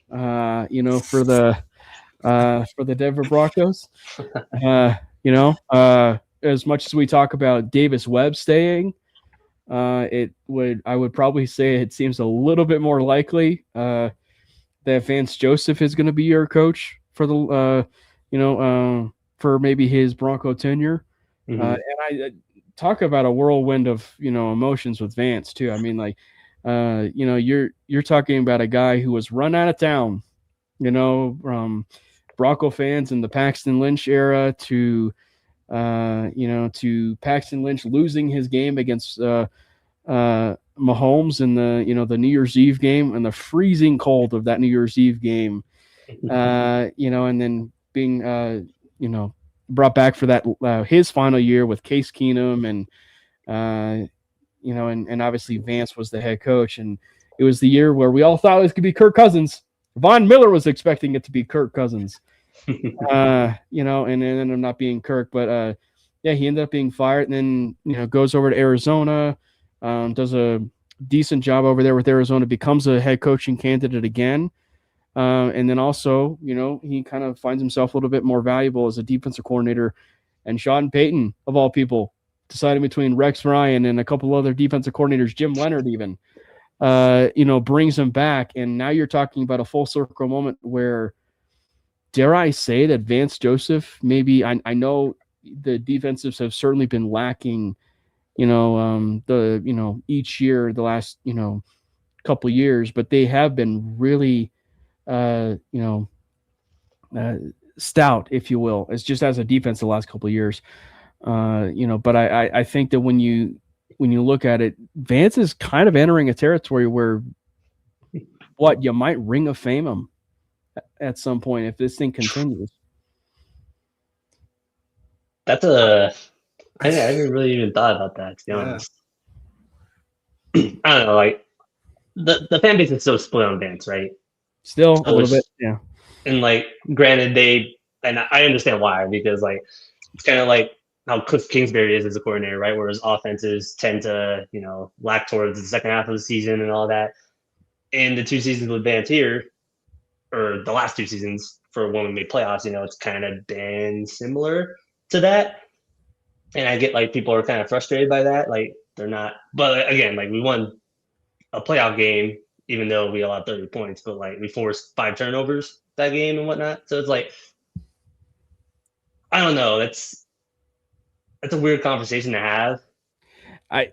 For the Denver Broncos. As much as we talk about Davis Webb staying, I would probably say it seems a little bit more likely that Vance Joseph is going to be your coach for the for maybe his Bronco tenure. And I talk about a whirlwind of emotions with Vance too. I mean, like you're talking about a guy who was run out of town, from Bronco fans in the Paxton Lynch era to Paxton Lynch losing his game against Mahomes in the New Year's Eve game, and the freezing cold of that New Year's Eve game, and then being brought back for that his final year with Case Keenum, and and obviously Vance was the head coach, and it was the year where we all thought it was going to be Kirk Cousins. Von Miller was expecting it to be Kirk Cousins, and it ended up not being Kirk. But he ended up being fired, and then goes over to Arizona, does a decent job over there with Arizona, becomes a head coaching candidate again, and then also he kind of finds himself a little bit more valuable as a defensive coordinator. And Sean Payton, of all people, deciding between Rex Ryan and a couple other defensive coordinators, Jim Leonard even. Brings him back, and now you're talking about a full circle moment where, dare I say that Vance Joseph, maybe I know the defensives have certainly been lacking, each year, the last, couple years, but they have been really, stout, if you will. It's just as a defense the last couple of years, but I think that when you look at it, Vance is kind of entering a territory where you might Ring of Fame him at some point if this thing continues. I haven't really even thought about that, to be honest. I don't know, like the fan base is so split on Vance, right? Still a little bit, yeah. And like, granted, and I understand why, because like it's kind of like how Cliff Kingsbury is as a coordinator, right? Where his offenses tend to, lack towards the second half of the season and all that. And the 2 seasons with Vance here, or the last 2 seasons for when we made playoffs, it's kind of been similar to that. And I get like people are kind of frustrated by that. Like they're not, but again, like we won a playoff game, even though we allowed 30 points, but like we forced 5 turnovers that game and whatnot. So it's like, I don't know. That's a weird conversation to have.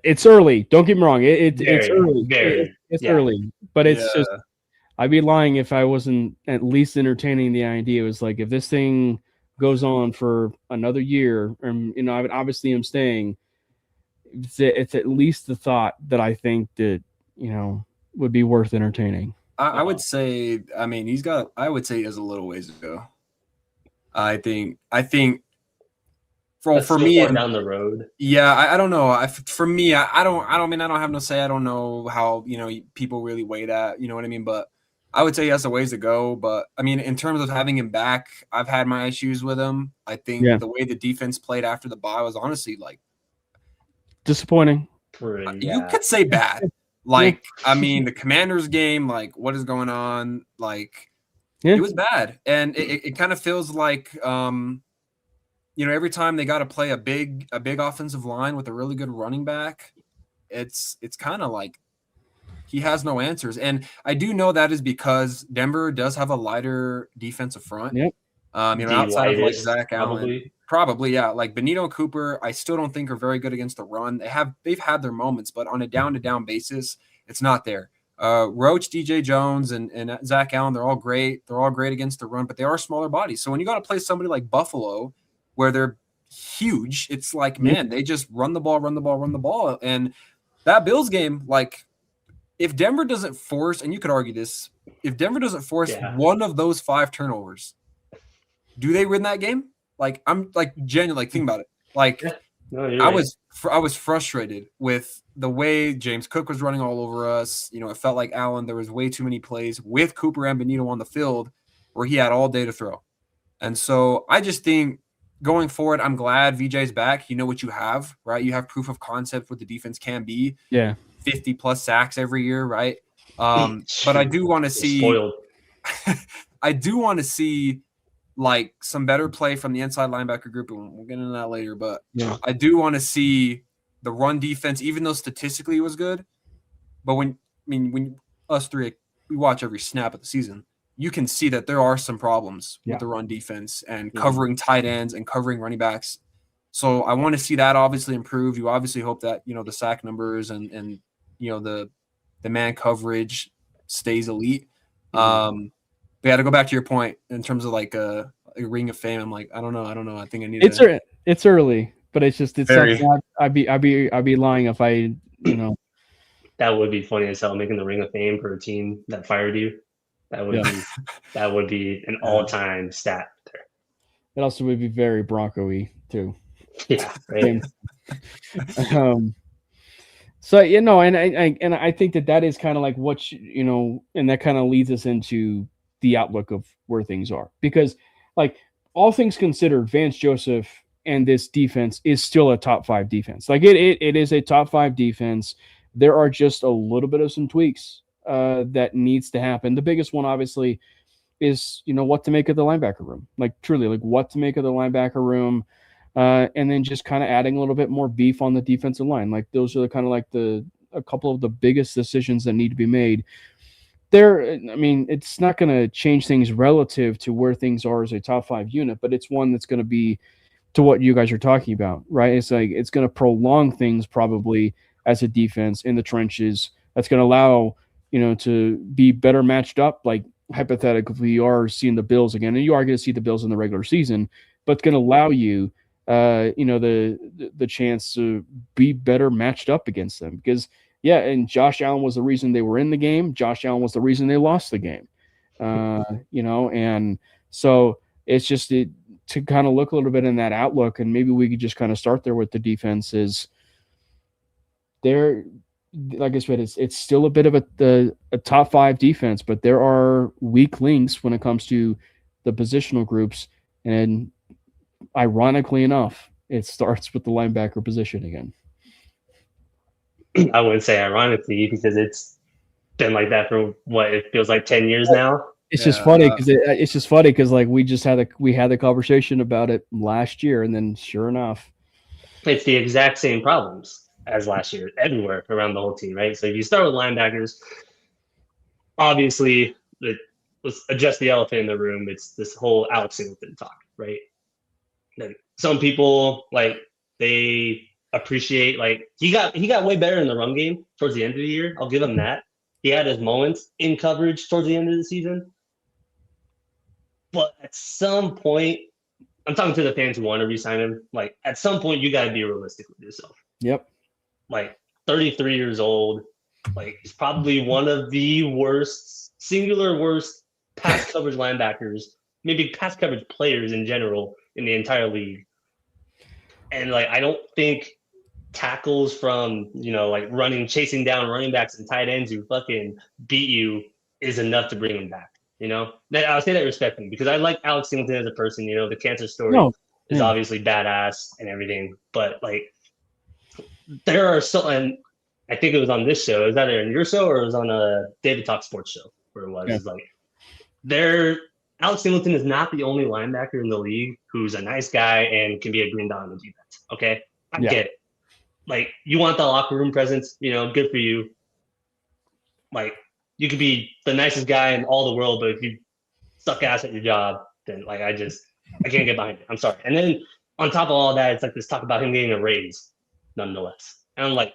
It's early. Don't get me wrong. It's early. It's early, but it's just, I'd be lying if I wasn't at least entertaining the idea. It was like, if this thing goes on for another year, and obviously I'm staying, it's at least the thought that I think that would be worth entertaining. I would say, I mean, I would say he has a little ways to go. I think for That's still me, far down the road. yeah, I don't know. For me, I don't have no say. I don't know how, people really weigh that, you know what I mean? But I would say he has a ways to go. But I mean, in terms of having him back, I've had my issues with him. I think Yeah. the way the defense played after the bye was honestly like, Disappointing. you could say bad. Like, I mean, the Commanders game, like, what is going on? Like, Yeah. it was bad. And it kind of feels like, every time they got to play a big offensive line with a really good running back, it's kind of like he has no answers. And I do know that is because Denver does have a lighter defensive front. Yep. Outside of like Zach Allen, probably, yeah. Like Benito and Cooper, I still don't think are very good against the run. They've had their moments, but on a down-to-down basis, it's not there. Roach, DJ Jones, and Zach Allen, they're all great. They're all great against the run, but they are smaller bodies. So when you got to play somebody like Buffalo, where they're huge, it's like, man, they just run the ball. And that Bills game, like, if Denver doesn't force, and you could argue this, if Denver doesn't force one of those 5 turnovers, do they win that game? Like, I'm like genuinely like think about it. Like, I was frustrated with the way James Cook was running all over us. It felt like Allen. There was way too many plays with Cooper and Benito on the field where he had all day to throw. And so I just think going forward, I'm glad VJ's back. You know what you have, right? You have proof of concept what the defense can be. Yeah. 50 plus sacks every year, right? But I do want to see I do want to see like some better play from the inside linebacker group, and we'll get into that later. But I do want to see the run defense, even though statistically it was good. But when us three, we watch every snap of the season, you can see that there are some problems with the run defense and covering tight ends and covering running backs. So I want to see that obviously improve. You obviously hope that, the sack numbers and the man coverage stays elite. But yeah, to go back to your point in terms of like a ring of fame, I'm like, I don't know. I think I need it's early, but it's Very. something I'd be lying if I, That would be funny as hell, making the ring of fame for a team that fired you. That would be an all-time stat there. It also would be very Bronco-y too. Yeah, right. So and I think that is kind of like what and that kind of leads us into the outlook of where things are, because like all things considered, Vance Joseph and this defense is still a top 5 defense. Like it is a top 5 defense. There are just a little bit of some tweaks that needs to happen. The biggest one obviously is what to make of the linebacker room, like truly like what to make of the linebacker room. And then just kind of adding a little bit more beef on the defensive line. Like those are the kind of like a couple of the biggest decisions that need to be made. It's not going to change things relative to where things are as a top 5 unit, but it's one that's going to be to what you guys are talking about, right? It's like it's going to prolong things probably as a defense in the trenches. That's going to allow to be better matched up. Like hypothetically, you are seeing the Bills again, and you are going to see the Bills in the regular season, but it's going to allow you the chance to be better matched up against them, because and Josh Allen was the reason they were in the game. Josh Allen was the reason they lost the game. And so it's just to kind of look a little bit in that outlook, and maybe we could just kind of start there with the defenses. There, like I said, it's still a bit of a top 5 defense, but there are weak links when it comes to the positional groups, and ironically enough, it starts with the linebacker position again. I wouldn't say ironically, because it's been like that for what it feels like 10 years now. It's just funny because like we had the conversation about it last year, and then sure enough, it's the exact same problems as last year everywhere around the whole team, right? So if you start with linebackers, obviously, let's address the elephant in the room. It's this whole Alex Singleton talk, right? Then some people they appreciate he got way better in the run game towards the end of the year. I'll give him that. He had his moments in coverage towards the end of the season. But at some point, I'm talking to the fans who want to re-sign him. Like at some point, you got to be realistic with yourself. Yep. like 33 years old. Like he's probably one of the singular worst pass coverage linebackers, maybe pass coverage players in general in the entire league. And like I don't think tackles from like chasing down running backs and tight ends who fucking beat you is enough to bring him back. I'll say that respectfully because I like Alex Singleton as a person. The cancer story is obviously badass and everything, but like there are and I think it was on this show. Is that in your show or it was on a David Talk Sports show where it was? Yeah. It's like Alex Singleton is not the only linebacker in the league who's a nice guy and can be a green dot on the defense. Okay, I get it. Like you want the locker room presence, good for you. Like you could be the nicest guy in all the world, but if you suck ass at your job, then like I can't get behind it. I'm sorry. And then on top of all that, it's like this talk about him getting a raise, nonetheless. And I'm like,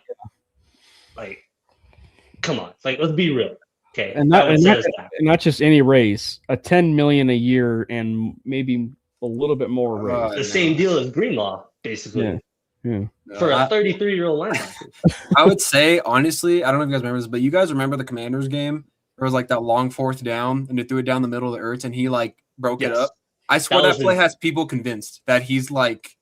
come on, like let's be real, okay? And not just any raise, a $10 million a year and maybe a little bit more raise. The same deal as Greenlaw, basically. Yeah. For a 33-year-old linebacker. I would say, honestly, I don't know if you guys remember this, but you guys remember the Commanders game? There was like that long fourth down, and they threw it down the middle of the earth, and he like broke it up. I swear that play has people convinced that he's like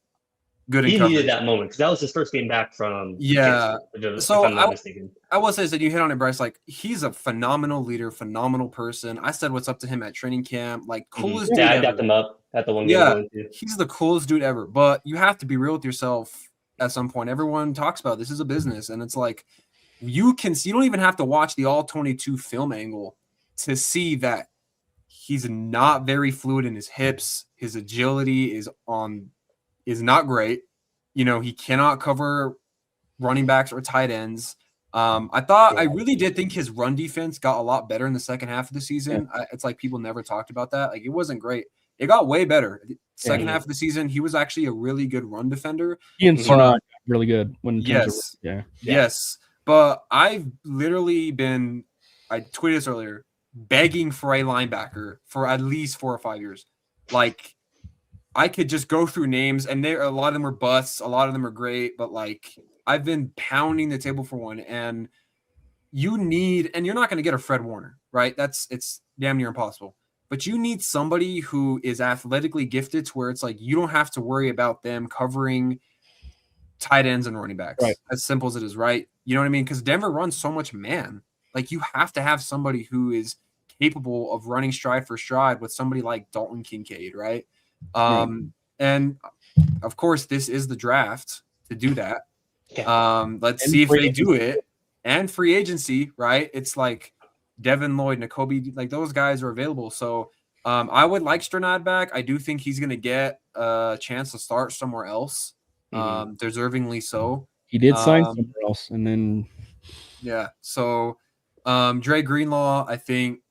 good in coverage. He needed that moment because that was his first game back from cancer, so if I'm not mistaken. I will say that you hit on it, Bryce. Like he's a phenomenal leader, phenomenal person. I said what's up to him at training camp. Like coolest dude ever. I got them up at the one game. Yeah, he's the coolest dude ever. But you have to be real with yourself at some point. Everyone talks about this is a business, and it's like you don't even have to watch the all 22 film angle to see that he's not very fluid in his hips. His agility is not great. He cannot cover running backs or tight ends. I really did think his run defense got a lot better in the second half of the season. Yeah. It's like people never talked about that. Like it wasn't great. It got way better. Second half of the season, he was actually a really good run defender. He and Sonat really good. Yes. But I've literally been, I tweeted this earlier, begging for a linebacker for at least 4 or 5 years. Like I could just go through names, and a lot of them are busts, a lot of them are great, but like I've been pounding the table for one, and you're not going to get a Fred Warner, right? It's damn near impossible. But you need somebody who is athletically gifted to where it's like you don't have to worry about them covering tight ends and running backs. Right. As simple as it is, right? You know what I mean? Because Denver runs so much man. Like you have to have somebody who is capable of running stride for stride with somebody like Dalton Kincaid, right? And of course, this is the draft to do that. Let's see if they do it. And free agency, right? It's like Devin Lloyd, Nakobe, like those guys are available. So I would like Sternad back. I do think he's going to get a chance to start somewhere else, deservingly so. He did sign somewhere else, and then So Dre Greenlaw, I think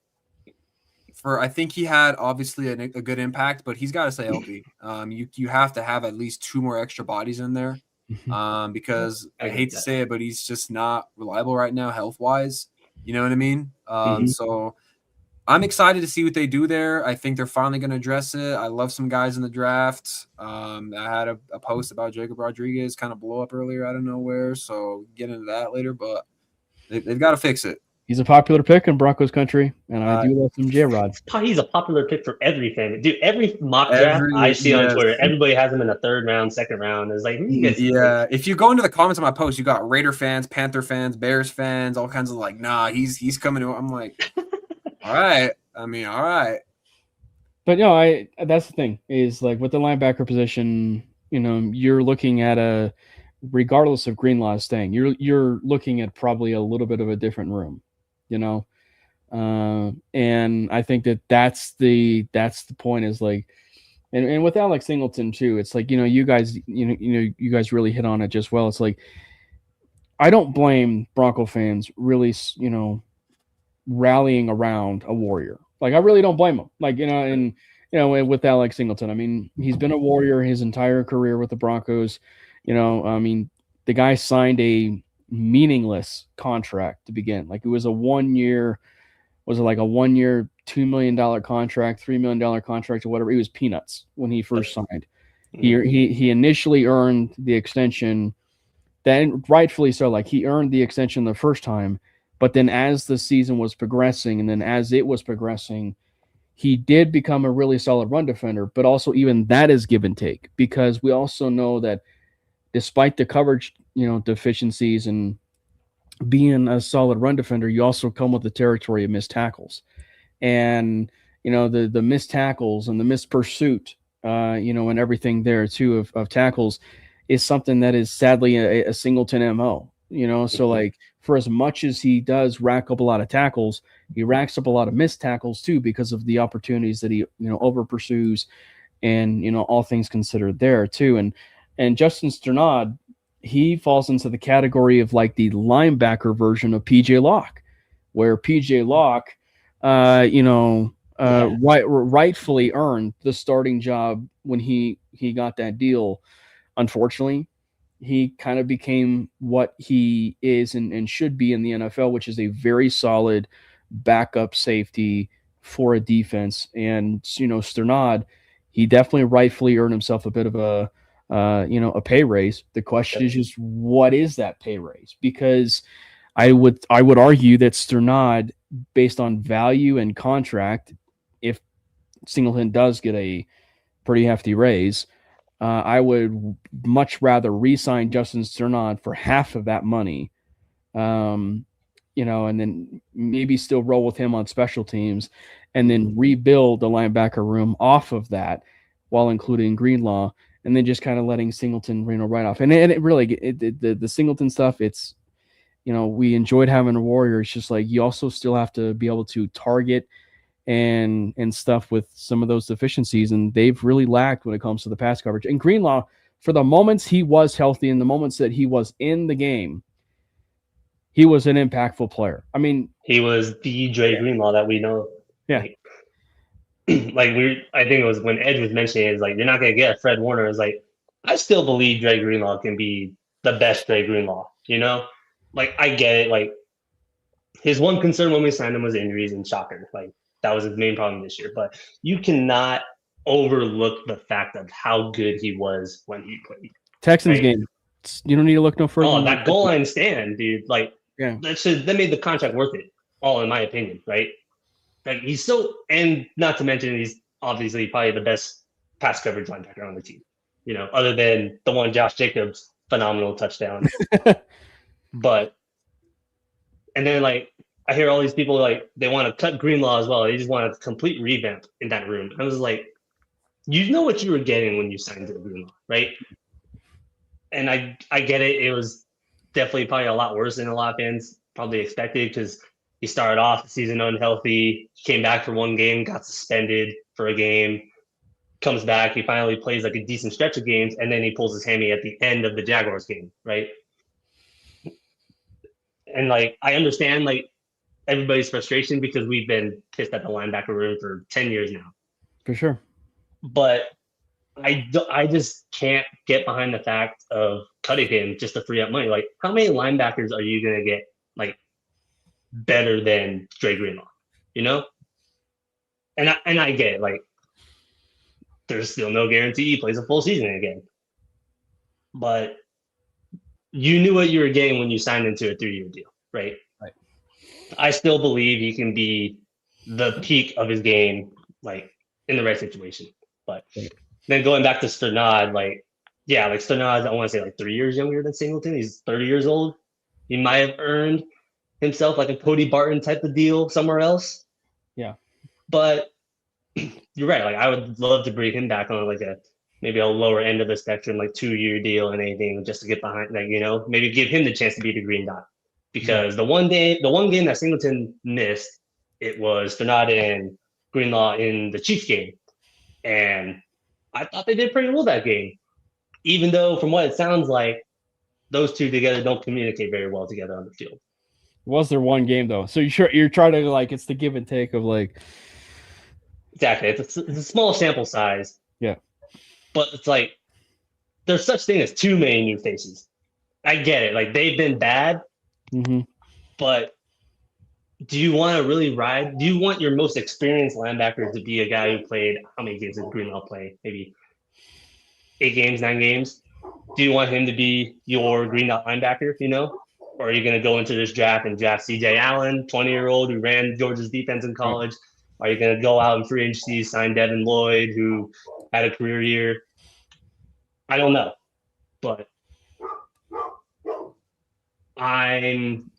he had obviously a good impact, but he's got to stay healthy. You have to have at least 2 more extra bodies in there, because I hate to say it, but he's just not reliable right now health wise. You know what I mean? So I'm excited to see what they do there. I think they're finally going to address it. I love some guys in the draft. I had a post about Jacob Rodriguez kind of blow up earlier out of nowhere, so get into that later. But they've got to fix it. He's a popular pick in Broncos country, and I do love some J-Rod. He's a popular pick for everything. Dude, every mock draft I see on Twitter, everybody has him in the 3rd round, 2nd round. It's like, if you go into the comments on my post, you got Raider fans, Panther fans, Bears fans, all kinds of like, nah, he's coming to. I'm like, all right. I mean, all right. But that's the thing is like with the linebacker position, you're looking at regardless of Greenlaw staying, you're looking at probably a little bit of a different room. And I think that's the point is like, and with Alex Singleton too, it's like, you guys really hit on it just well. It's like, I don't blame Bronco fans really, rallying around a warrior. Like, I really don't blame them. Like, with Alex Singleton, I mean, he's been a warrior his entire career with the Broncos. I mean, the guy signed a meaningless contract to begin. Like it was a 1 year, $2 million contract, $3 million contract or whatever. It was peanuts when he first signed. He initially earned the extension then rightfully so. Like he earned the extension the first time, but then as the season was progressing, and then as it was progressing, he did become a really solid run defender. But also even that is give and take, because we also know that despite the coverage, deficiencies and being a solid run defender, you also come with the territory of missed tackles, and the missed tackles and the missed pursuit, and everything there too of tackles is something that is sadly a Singleton MO. So like for as much as he does rack up a lot of tackles, he racks up a lot of missed tackles too because of the opportunities that he over pursues, and all things considered there too. And Justin Sternad, he falls into the category of like the linebacker version of PJ Locke, where PJ Locke, rightfully earned the starting job when he got that deal. Unfortunately, he kind of became what he is and should be in the NFL, which is a very solid backup safety for a defense. And Sternad, he definitely rightfully earned himself a bit of a pay raise. The question is just, what is that pay raise? Because I would argue that Sternad, based on value and contract, if Singleton does get a pretty hefty raise, I would much rather re-sign Justin Sternad for half of that money, and then maybe still roll with him on special teams, and then rebuild the linebacker room off of that, while including Greenlaw, and then just kind of letting Singleton, right off. And it really, the Singleton stuff, it's, we enjoyed having a Warrior. It's just like you also still have to be able to target and stuff with some of those deficiencies, and they've really lacked when it comes to the pass coverage. And Greenlaw, for the moments he was healthy and the moments that he was in the game, he was an impactful player. I mean, he was the Dre Greenlaw that we know. Yeah. I think it was when Edge was mentioning it, it's like, you're not going to get a Fred Warner. It's like, I still believe Dre Greenlaw can be the best Dre Greenlaw, Like, I get it. Like, his one concern when we signed him was injuries, and shocker. Like, that was his main problem this year. But you cannot overlook the fact of how good he was when he played. Texans game. You don't need to look no further. Oh, that goal line stand, dude. Like, yeah, that made the contract worth it, all in my opinion, right? Like, he's so, and not to mention, he's obviously probably the best pass coverage linebacker on the team, other than the one Josh Jacobs phenomenal touchdown. But, and then like, I hear all these people like they want to cut Greenlaw as well. They just want a complete revamp in that room. I was like, you know what you were getting when you signed to Greenlaw, right? And I get it. It was definitely probably a lot worse than a lot of fans probably expected, because he started off the season unhealthy, came back for one game, got suspended for a game, comes back, he finally plays like a decent stretch of games, and then he pulls his hammy at the end of the Jaguars game, right? And like, I understand like everybody's frustration, because we've been pissed at the linebacker room for 10 years now. For sure. But I just can't get behind the fact of cutting him just to free up money. Like, how many linebackers are you going to get like better than Dre Greenlaw, And I get it. Like, there's still no guarantee he plays a full season again. But you knew what you were getting when you signed into a 3-year deal, right? Right. I still believe he can be the peak of his game, like in the right situation. But then going back to Sternad, like Sternad, I want to say like 3 years younger than Singleton. He's 30 years old. He might have earned himself like a Cody Barton type of deal somewhere else. Yeah. But you're right. Like, I would love to bring him back on like maybe a lower end of the spectrum, like 2-year deal and anything, just to get behind, like, maybe give him the chance to be the green dot. Because the one game that Singleton missed, it was Sternad and Greenlaw in the Chiefs game. And I thought they did pretty well that game. Even though, from what it sounds like, those two together don't communicate very well together on the field. Was there one game though? So you're trying to like, it's the give and take of like. Exactly. It's a small sample size. Yeah. But it's like, there's such thing as too many new faces. I get it. Like, they've been bad. Mm-hmm. But do you want to really ride? Do you want your most experienced linebacker to be a guy who played, how many games did Greenlaw play? Maybe 8 games, 9 games? do you want him to be your green dot linebacker, or are you going to go into this draft and draft CJ Allen, 20-year-old who ran Georgia's defense in college? Are you going to go out in free agency, sign Devin Lloyd, who had a career year? I don't know, but I'm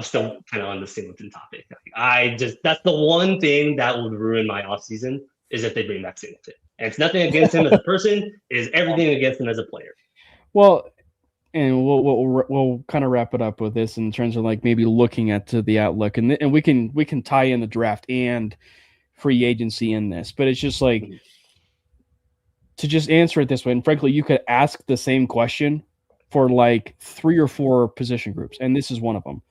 still kind of on the Singleton topic. That's the one thing that would ruin my offseason is if they bring back Singleton. And it's nothing against him as a person, it is everything against him as a player. Well, and we'll kind of wrap it up with this in terms of like maybe looking at the outlook, and we can tie in the draft and free agency in this, but it's just like to just answer it this way. And frankly, you could ask the same question for like 3 or 4 position groups, and this is one of them.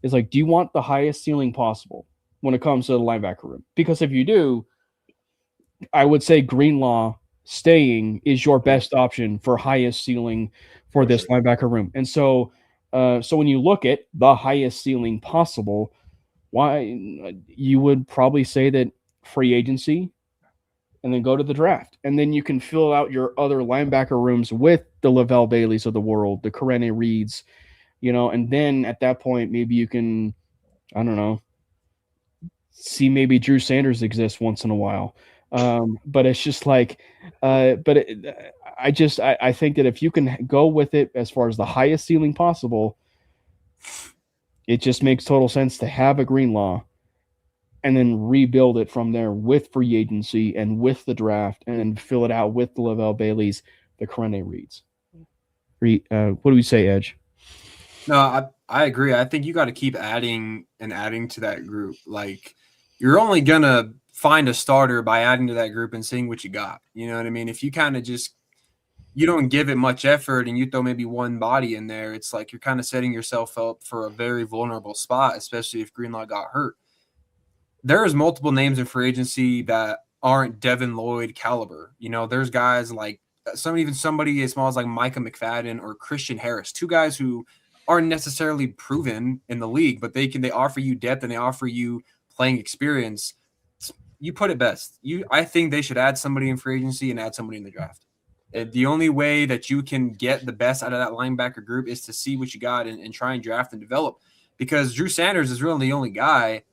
It's like, do you want the highest ceiling possible when it comes to the linebacker room? Because if you do, I would say Greenlaw staying is your best option for highest ceiling for this linebacker room. And so when you look at the highest ceiling possible, why you would probably say that free agency and then go to the draft. And then you can fill out your other linebacker rooms with the Lavelle Baileys of the world, the Karene Reeds, and then at that point, maybe you can, I don't know, see maybe Drew Sanders exists once in a while. But it's just like, I think that if you can go with it as far as the highest ceiling possible, it just makes total sense to have a Greenlaw and then rebuild it from there with free agency and with the draft and then fill it out with the Lavelle Baileys, the Karene Reeds. What do we say, Edge? No, I agree. I think you got to keep adding to that group. Like, you're only going to find a starter by adding to that group and seeing what you got. You know what I mean? If you kind of you don't give it much effort and you throw maybe one body in there, it's like you're kind of setting yourself up for a very vulnerable spot, especially if Greenlaw got hurt. There's multiple names in free agency that aren't Devin Lloyd caliber. There's guys like somebody as small as like Micah McFadden or Christian Harris, 2 guys who aren't necessarily proven in the league, but they offer you depth and they offer you playing experience. You put it best. I think they should add somebody in free agency and add somebody in the draft. The only way that you can get the best out of that linebacker group is to see what you got and try and draft and develop, because Drew Sanders is really the only guy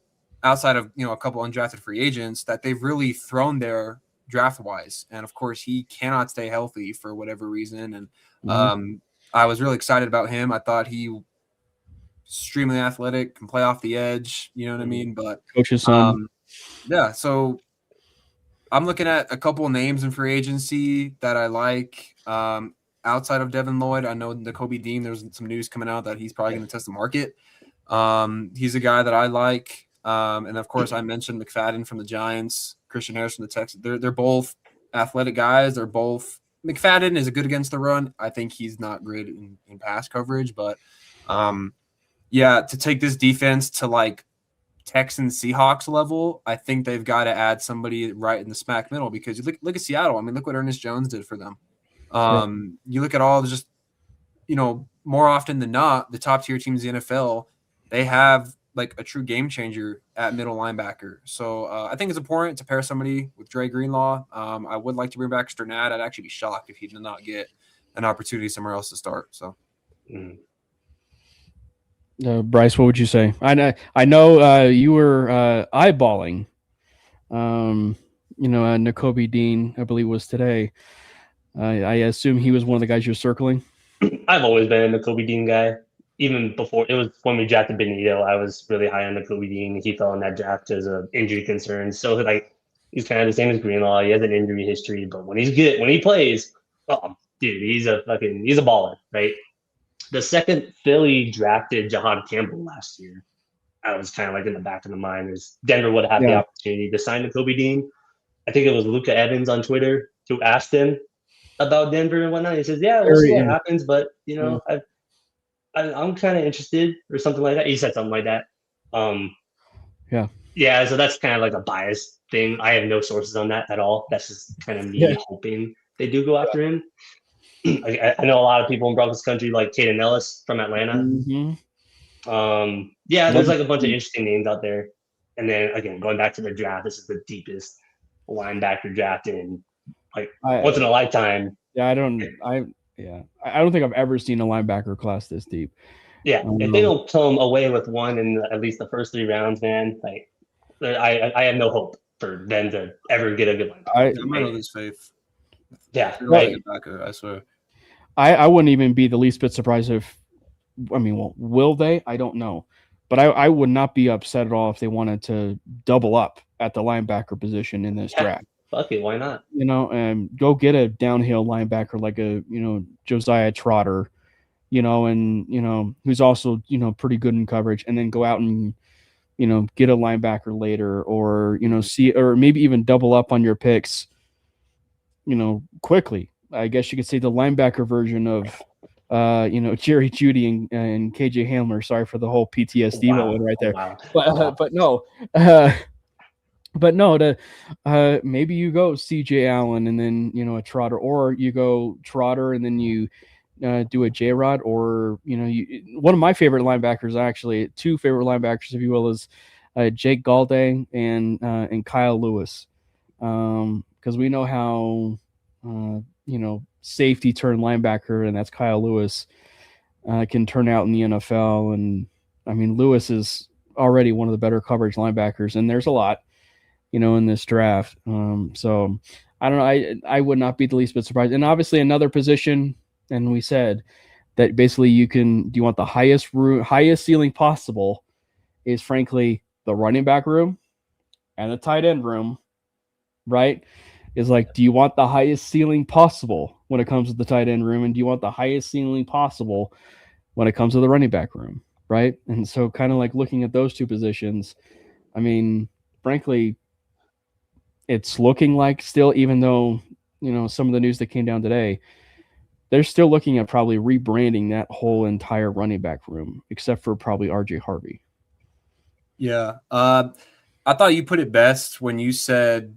outside of a couple undrafted free agents that they've really thrown there draft wise. And of course he cannot stay healthy for whatever reason. And I was really excited about him. I thought he extremely athletic, can play off the edge, you know what I mean? But Coach's son. Yeah, so I'm looking at a couple of names in free agency that I like. Outside of Devin Lloyd, I know Nakobe Dean, there's some news coming out that he's probably going to test the market. He's a guy that I like. And of course I mentioned McFadden from the Giants, Christian Harris from the Texans. They're both athletic guys. They're both McFadden is good against the run. I think he's not great in pass coverage, but to take this defense to like Texans Seahawks level, I think they've got to add somebody right in the smack middle, because you look at Seattle. I mean, look what Ernest Jones did for them. You look at all just, more often than not, the top tier teams in the NFL, they have like a true game changer at middle linebacker. So I think it's important to pair somebody with Dre Greenlaw. I would like to bring back Sternad. I'd actually be shocked if he did not get an opportunity somewhere else to start. So, Bryce, what would you say? I know you were eyeballing, Nakobe Dean, I believe was today. I assume he was one of the guys you're circling. I've always been a Nakobe Dean guy. Even before, it was when we drafted Benito, I was really high on Nakobe Dean. He fell in that draft because of injury concerns. So he's kind of the same as Greenlaw. He has an injury history, but when he plays, dude, he's a baller, right? The second Philly drafted Jahan Campbell last year, I was kind of like in the back of the mind is Denver would have the opportunity to sign Nakobe Dean. I think it was Luca Evans on Twitter who asked him about Denver and whatnot. He says, "Yeah, we'll see what happens, but I'm kind of interested," or something like that. He said something like that. Yeah. So that's kind of like a biased thing. I have no sources on that at all. That's just kind of me hoping they do go after him. I know a lot of people in Broncos country like Caden Ellis from Atlanta. There's like a bunch of interesting names out there. And then again, going back to the draft, this is the deepest linebacker draft in once in a lifetime Yeah, I don't think I've ever seen a linebacker class this deep. Yeah, if they don't come away with one in at least the first 3 rounds, man, like I have no hope for them to ever get a good linebacker. I'm gonna lose faith. Yeah, Right. I swear. I wouldn't even be the least bit surprised if, I mean, well, will they? I don't know. But I would not be upset at all if they wanted to double up at the linebacker position in this draft. Fuck it, why not? You know, and go get a downhill linebacker like Josiah Trotter, and who's also, pretty good in coverage, and then go out and, get a linebacker later, or, or maybe even double up on your picks, quickly. I guess you could say the linebacker version of, Jerry Jeudy and KJ Hamler. Sorry for the whole PTSD moment right there. Wow. But no, maybe you go CJ Allen and then, a Trotter, or you go Trotter and then you do a J-Rod, or, one of my favorite linebackers, actually, two favorite linebackers, if you will, is Jake Galde and Kyle Lewis. Because we know how, safety turn linebacker, and that's Kyle Lewis, can turn out in the NFL. And I mean, Lewis is already one of the better coverage linebackers, and there's a lot, in this draft. So I don't know. I would not be the least bit surprised. And obviously another position, and we said that basically do you want the highest ceiling possible, is frankly the running back room and the tight end room, right? Is like, do you want the highest ceiling possible when it comes to the tight end room? And do you want the highest ceiling possible when it comes to the running back room, right? And so kind of like looking at those two positions, I mean, frankly, it's looking like still, even though, some of the news that came down today, they're still looking at probably rebranding that whole entire running back room, except for probably RJ Harvey. Yeah. I thought you put it best when you said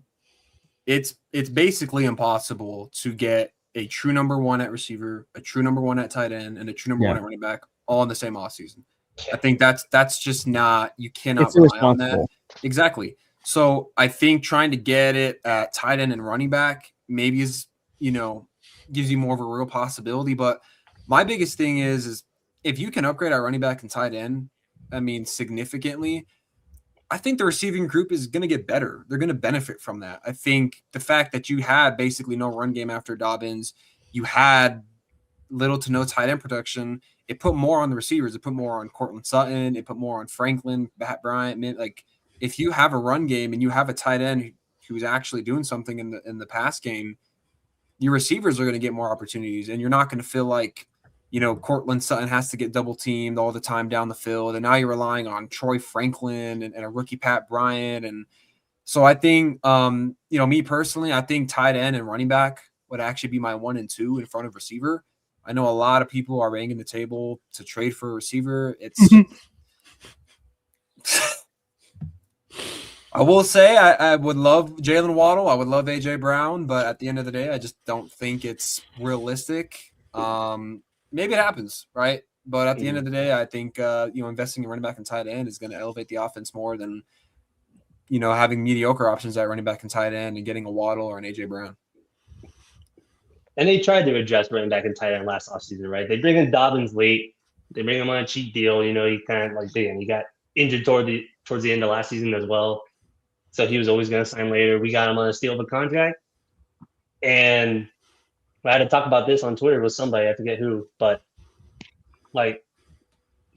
it's basically impossible to get a true number one at receiver, a true number one at tight end, and a true number one at running back all in the same offseason. I think that's just not, you cannot rely on that. Exactly. So I think trying to get it at tight end and running back maybe is, gives you more of a real possibility. But my biggest thing is if you can upgrade our running back and tight end, I mean, significantly, I think the receiving group is going to get better. They're going to benefit from that. I think the fact that you had basically no run game after Dobbins, you had little to no tight end production, it put more on the receivers. It put more on Cortland Sutton. It put more on Franklin, Matt Bryant. Like, if you have a run game and you have a tight end who's actually doing something in the pass game, your receivers are going to get more opportunities, and you're not going to feel like, Cortland Sutton has to get double teamed all the time down the field. And now you're relying on Troy Franklin and a rookie Pat Bryant. And so I think, me personally, I think tight end and running back would actually be my 1 and 2 in front of receiver. I know a lot of people are banging the table to trade for a receiver. It's, I will say I would love Jalen Waddle. I would love AJ Brown, but at the end of the day, I just don't think it's realistic. Maybe it happens, right? But at the end of the day, I think investing in running back and tight end is going to elevate the offense more than having mediocre options at running back and tight end and getting a Waddle or an AJ Brown. And they tried to address running back and tight end last offseason, right? They bring in Dobbins late. They bring him on a cheap deal. He kind of he got injured towards the end of last season as well. So he was always going to sign later. We got him on a steal of a contract. And I had to talk about this on Twitter with somebody, I forget who, but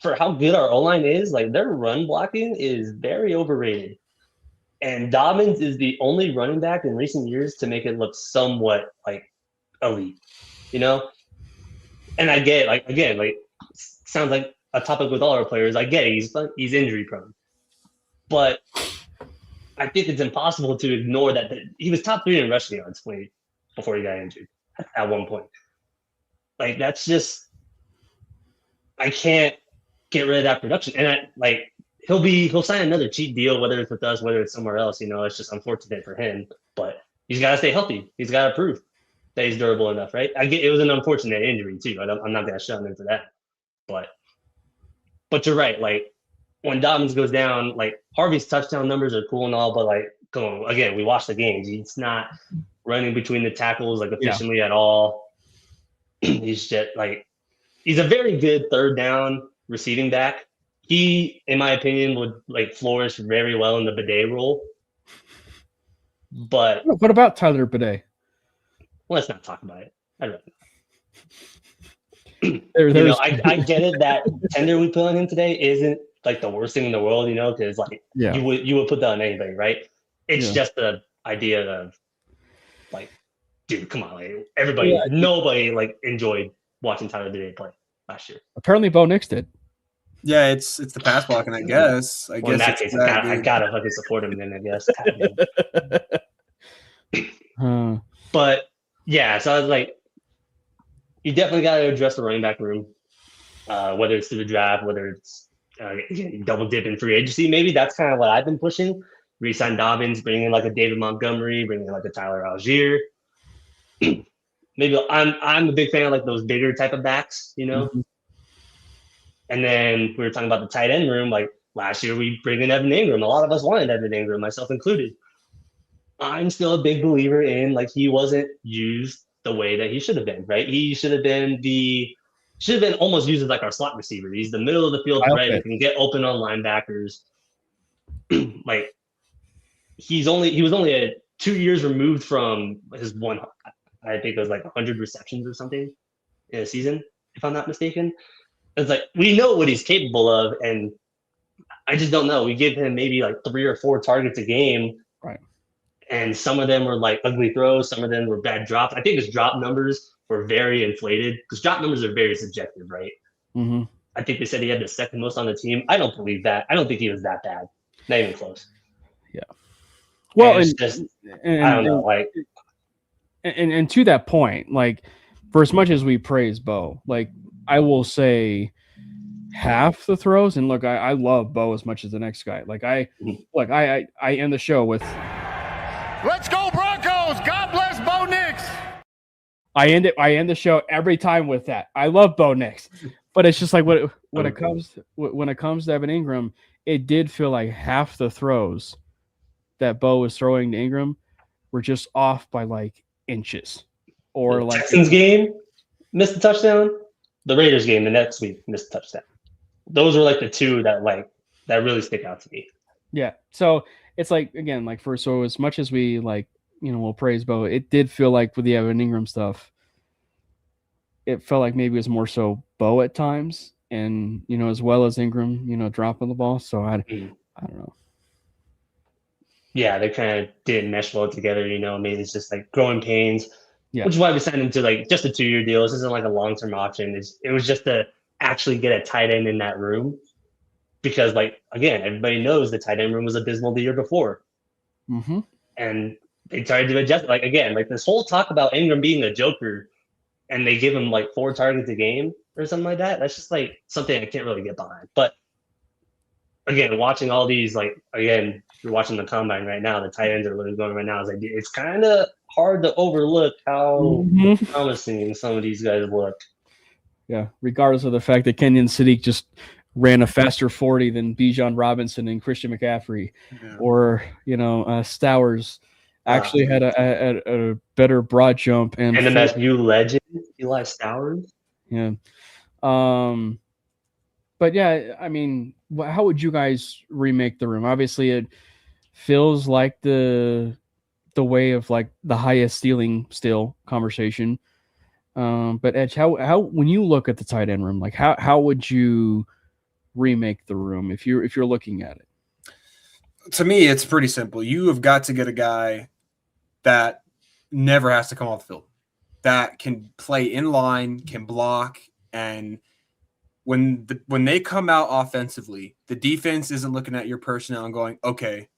for how good our O-line is, their run blocking is very overrated. And Dobbins is the only running back in recent years to make it look somewhat elite, And I get sounds like a topic with all our players. I get it, he's injury prone, but I think it's impossible to ignore that he was top 3 in rushing yards before he got injured at one point. That's just, I can't get rid of that production. And he'll sign another cheap deal, whether it's with us, whether it's somewhere else. It's just unfortunate for him, but he's got to stay healthy. He's got to prove that he's durable enough, right? I get it was an unfortunate injury too. I'm not going to shut him into that, but you're right. When Dobbins goes down, Harvey's touchdown numbers are cool and all, but we watched the games. He's not running between the tackles efficiently at all. he's just like he's a very good third down receiving back. He, in my opinion, would like flourish very well in the bidet role. But What about Tyler Bidet? let's not talk about it. I'd rather There's I get it that tender we put on him today isn't like the worst thing in the world, because like yeah. you would put that on anybody, right? It's Yeah. just the idea of like, dude, come on, like nobody like enjoyed watching Tyler Bidet play last year. Apparently, Bo Nix did. Yeah, it's the pass blocking, I guess. Well, in that case, I gotta fucking support him then, I guess. But yeah, so I was like, you definitely got to address the running back room, whether it's through the draft, whether it's double dip in free agency. Maybe that's kind of what I've been pushing. Re-sign Dobbins, bring in like a David Montgomery, bring in like a Tyler Algier. Maybe I'm a big fan of like those bigger type of backs, Mhm. And then we were talking about the tight end room. Like last year, we bring in Evan Ingram. A lot of us wanted Evan Ingram, myself included. I'm still a big believer in like he wasn't used the way that he should have been, right? He should have been almost used as like our slot receiver. He's the middle of the field threat who can get open on linebackers. Like he was only 2 years removed from his one. I think it was like 100 receptions or something in a season, if I'm not mistaken. It's like we know what he's capable of, and I just don't know. We give him maybe like 3 or 4 targets a game, right? And some of them were like ugly throws, some of them were bad drops. I think his drop numbers were very inflated because drop numbers are very subjective, right? Mm-hmm. I think they said he had the second most on the team. I don't believe that. I don't think he was that bad. Not even close. Yeah. Well, I don't know, like. And to that point, like for as much as we praise Bo, like I will say half the throws, and look, I love Bo as much as the next guy. Like I end the show with Let's go Broncos! God bless Bo Nix! I end the show every time with that. I love Bo Nix. But it's just like when it comes to Evan Ingram, it did feel like half the throws that Bo was throwing to Ingram were just off by like inches. Or the like Texans game, missed a touchdown. The Raiders game the next week, missed a touchdown. Those were like the two that really stick out to me. Yeah. So it's like, again, like so as much as we like, we'll praise Bo, it did feel like with the Evan Ingram stuff, it felt like maybe it was more so Bo at times, and as well as Ingram, dropping the ball. So I don't know. Yeah, they kind of didn't mesh well together. Maybe it's just like growing pains. Yeah. Which is why we signed him to like just a 2-year deal. This isn't like a long-term option. It was just to actually get a tight end in that room, because like again, everybody knows the tight end room was abysmal the year before, and they tried to adjust. Like again, like this whole talk about Ingram being a joker, and they give him like 4 targets a game or something like that. That's just like something I can't really get behind. But again, watching all these, like again, you're watching the combine right now. The tight ends are literally going right now. It's like it's kind of hard to overlook how promising some of these guys look. Yeah, regardless of the fact that Kenyon Sadiq just ran a faster 40 than Bijan Robinson and Christian McCaffrey, or Stowers actually had a better broad jump and MSU legend Eli Stowers. Yeah, but yeah, I mean, how would you guys remake the room? Obviously, it feels like the way of like the highest ceiling still conversation. But Edge, how when you look at the tight end room, like how would you remake the room if you're looking at it? To me, it's pretty simple. You have got to get a guy that never has to come off the field, that can play in line, can block, and when they come out offensively, the defense isn't looking at your personnel and going, okay,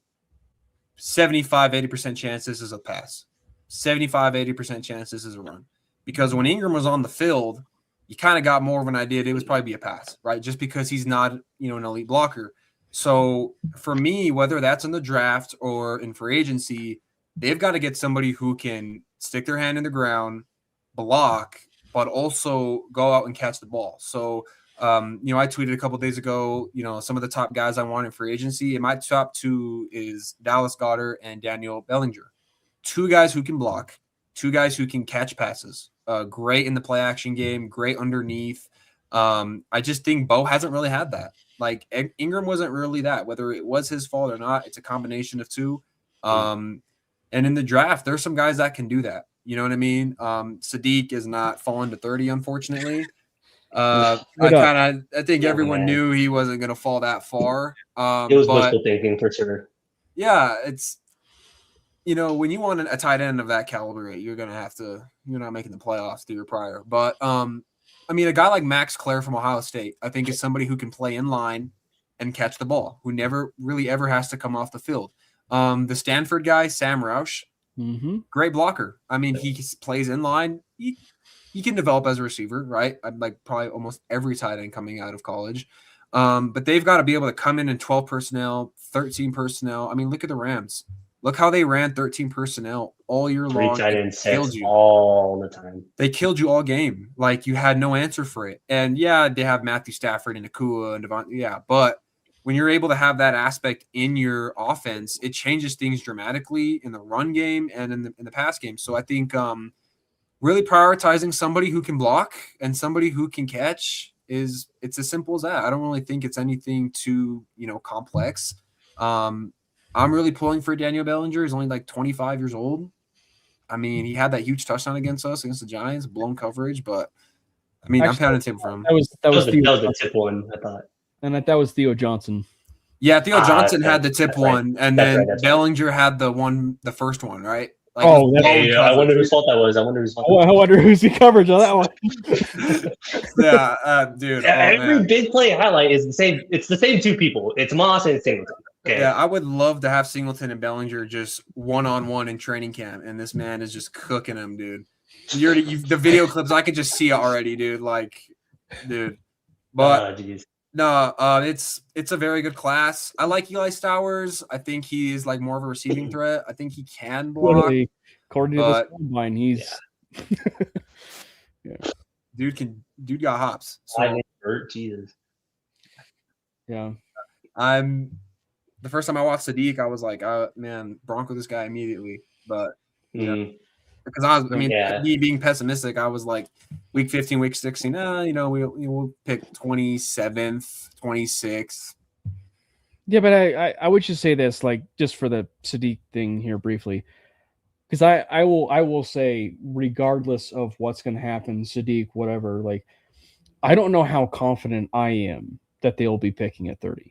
75-80% chance this is a pass, 75-80% chance this is a run. Because when Ingram was on the field, you kind of got more of an idea it was probably be a pass, right? Just because he's not, an elite blocker. So for me, whether that's in the draft or in free agency, they've got to get somebody who can stick their hand in the ground, block, but also go out and catch the ball. So, I tweeted a couple of days ago, some of the top guys I want in free agency, and my top 2 is Dallas Goedert and Daniel Bellinger. 2 guys who can block, 2 guys who can catch passes, great in the play action game, great underneath. I just think Bo hasn't really had that. Like Ingram wasn't really that. Whether it was his fault or not, it's a combination of two. And in the draft, there's some guys that can do that. You know what I mean? Sadiq is not falling to 30, unfortunately. I think everyone knew he wasn't going to fall that far. It was wishful thinking for sure. Yeah, it's when you want a tight end of that caliber, you're not making the playoffs the year prior. But a guy like Max Clare from Ohio State, I think is somebody who can play in line and catch the ball, who never really ever has to come off the field. The Stanford guy, Sam Roush, great blocker. He plays in line. He can develop as a receiver, right? Like probably almost every tight end coming out of college. But they've got to be able to come in 12 personnel, 13 personnel. Look at the Rams. Look how they ran 13 personnel all year long. 3 tight end sets all the time. They killed you all game. Like, you had no answer for it. And, yeah, they have Matthew Stafford and Nakua and Devon. Yeah, but when you're able to have that aspect in your offense, it changes things dramatically in the run game and in the pass game. So I think really prioritizing somebody who can block and somebody who can catch it's as simple as that. I don't really think it's anything too, complex. I'm really pulling for Daniel Bellinger. He's only like 25 years old. He had that huge touchdown against the Giants, blown coverage, but I'm pounding the table for him. That was the tip one, I thought. And that was Theo Johnson. Yeah, Theo Johnson had the tip one, and then Bellinger had the first one, right? Like, I wonder whose fault that was. I wonder who's the coverage on that one. Dude. Every big play highlight is the same. It's the same two people. It's Moss and Singleton. Okay. Yeah, I would love to have Singleton and Bellinger just one-on-one in training camp, and this man is just cooking them, dude. The video clips, I can just see it already, dude. Like, dude. But it's a very good class. I like Eli Stowers. I think he's like more of a receiving threat. I think he can block. Totally. According to the combine, he's dude got hops. So, Jesus. Yeah. The first time I watched Sadiq, I was like, man, Bronco this guy immediately. But because me being pessimistic, I was like, week 15, week 16, we'll pick 27th, 26th. Yeah, but I would just say this, like, just for the Sadiq thing here briefly, because I will say, regardless of what's going to happen, Sadiq, whatever, like, I don't know how confident I am that they'll be picking at 30.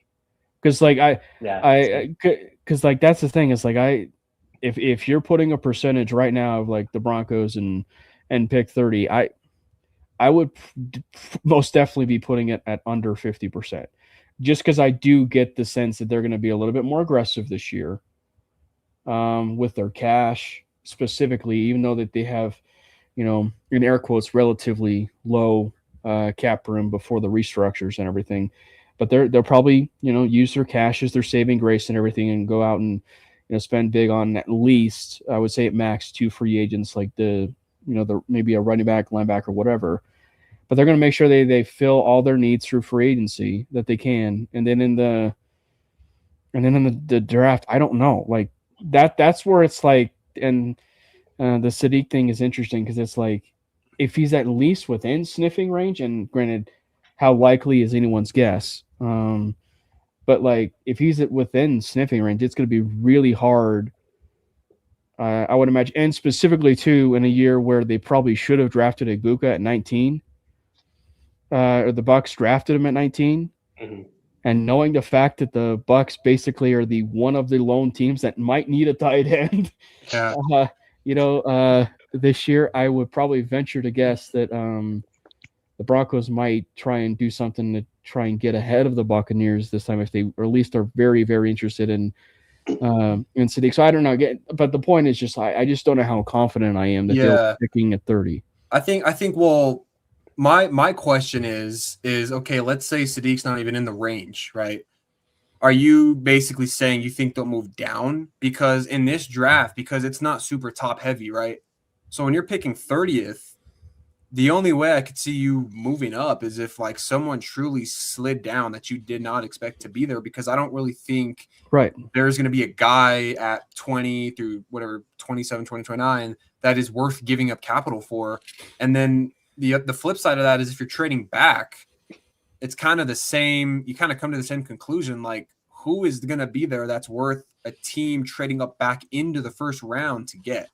Because because like that's the thing is like if you're putting a percentage right now of like the Broncos and pick 30, I would most definitely be putting it at under 50%, just because I do get the sense that they're going to be a little bit more aggressive this year with their cash specifically, even though that they have, in air quotes, relatively low cap room before the restructures and everything. But they'll probably, use their cash as their saving grace and everything and go out and, spend big on at least, I would say at max 2 free agents, like the maybe a running back, linebacker, whatever. But they're going to make sure they fill all their needs through free agency that they can. And then in the draft, I don't know. Like that's where it's like, and the Sadiq thing is interesting because it's like, if he's at least within sniffing range, and granted, how likely is anyone's guess? But like if he's within sniffing range, it's going to be really hard. I would imagine, and specifically too in a year where they probably should have drafted Ibuka at 19, or the Bucks drafted him at 19, and knowing the fact that the Bucks basically are one of the lone teams that might need a tight end, this year, I would probably venture to guess that the Broncos might try and do something to try and get ahead of the Buccaneers this time, if they, or at least are very, very interested in Sadiq. So I don't know. But the point is just, I just don't know how confident I am that they're picking at 30. I think. Well, my question is okay. Let's say Sadiq's not even in the range, right? Are you basically saying you think they'll move down because in this draft, because it's not super top heavy, right? So when you're picking 30th, the only way I could see you moving up is if like someone truly slid down that you did not expect to be there, because I don't really think there's going to be a guy at 20 through whatever 27, 20, 29 that is worth giving up capital for. And then the flip side of that is if you're trading back, it's kind of the same. You kind of come to the same conclusion, like who is going to be there that's worth a team trading up back into the first round to get.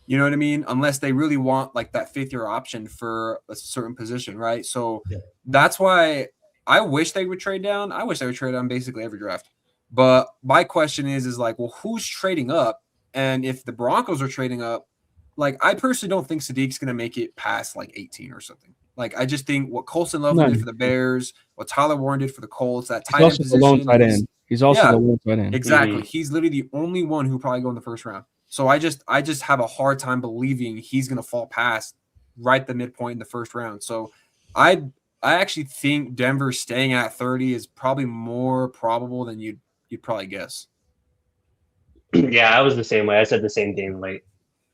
You know what I mean? Unless they really want like that 5th-year option for a certain position, right? So that's why I wish they would trade down. I wish they would trade down basically every draft. But my question is like, well, who's trading up? And if the Broncos are trading up, like I personally don't think Sadiq's going to make it past like 18 or something. Like I just think what Colson Loveland did for the Bears, what Tyler Warren did for the Colts, that tight end position. He's also the lone tight end. Exactly. He's literally the only one who probably go in the first round. So I just have a hard time believing he's going to fall past right the midpoint in the first round. So I actually think Denver staying at 30 is probably more probable than you'd probably guess. Yeah, I was the same way. I said the same thing. Like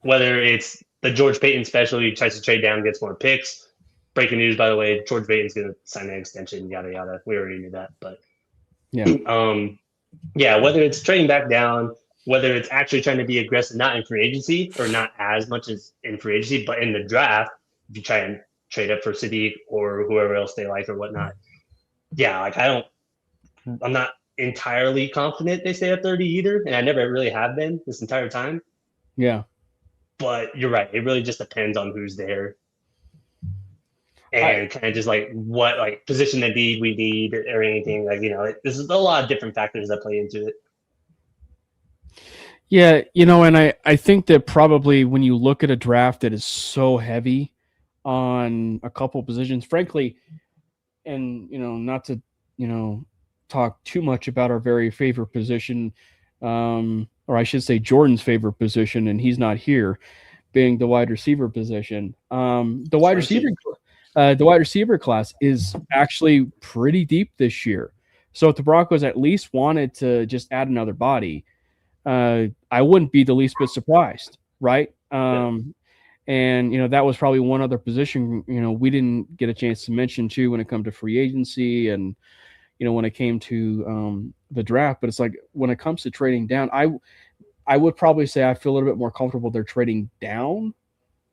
whether it's the George Payton special, he tries to trade down, gets more picks. Breaking news, by the way, George Payton's going to sign an extension. Yada yada. We already knew that, but yeah. Whether it's trading back down, whether it's actually trying to be aggressive, not in free agency or not as much as in free agency, but in the draft, if you try and trade up for Sadiq or whoever else they like or whatnot. Yeah, like I'm not entirely confident they stay at 30 either. And I never really have been this entire time. Yeah. But you're right. It really just depends on who's there. And kind of just like what like position we need or anything. Like, this is a lot of different factors that play into it. Yeah, and I think that probably when you look at a draft that is so heavy on a couple positions, frankly, and not to talk too much about our very favorite position, or I should say Jordan's favorite position, and he's not here, being the wide receiver position. The wide receiver class is actually pretty deep this year. So if the Broncos at least wanted to just add another body, I wouldn't be the least bit surprised, right? And that was probably one other position we didn't get a chance to mention too when it comes to free agency and when it came to the draft. But it's like when it comes to trading down, I would probably say I feel a little bit more comfortable they're trading down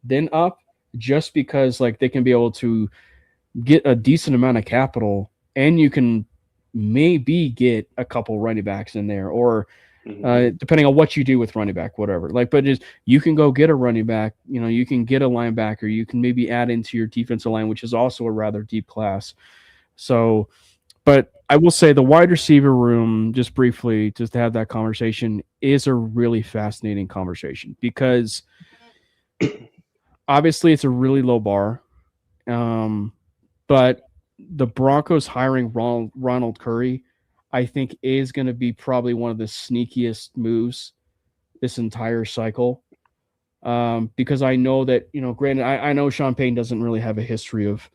than up, just because like they can be able to get a decent amount of capital, and you can maybe get a couple running backs in there, or depending on what you do with running back, whatever. Like, but you can go get a running back, you can get a linebacker, you can maybe add into your defensive line, which is also a rather deep class. So, but I will say the wide receiver room, just briefly, just to have that conversation, is a really fascinating conversation because obviously it's a really low bar. But the Broncos hiring Ronald Curry, I think, is going to be probably one of the sneakiest moves this entire cycle. Because I know that, granted, I know Sean Payton doesn't really have a history of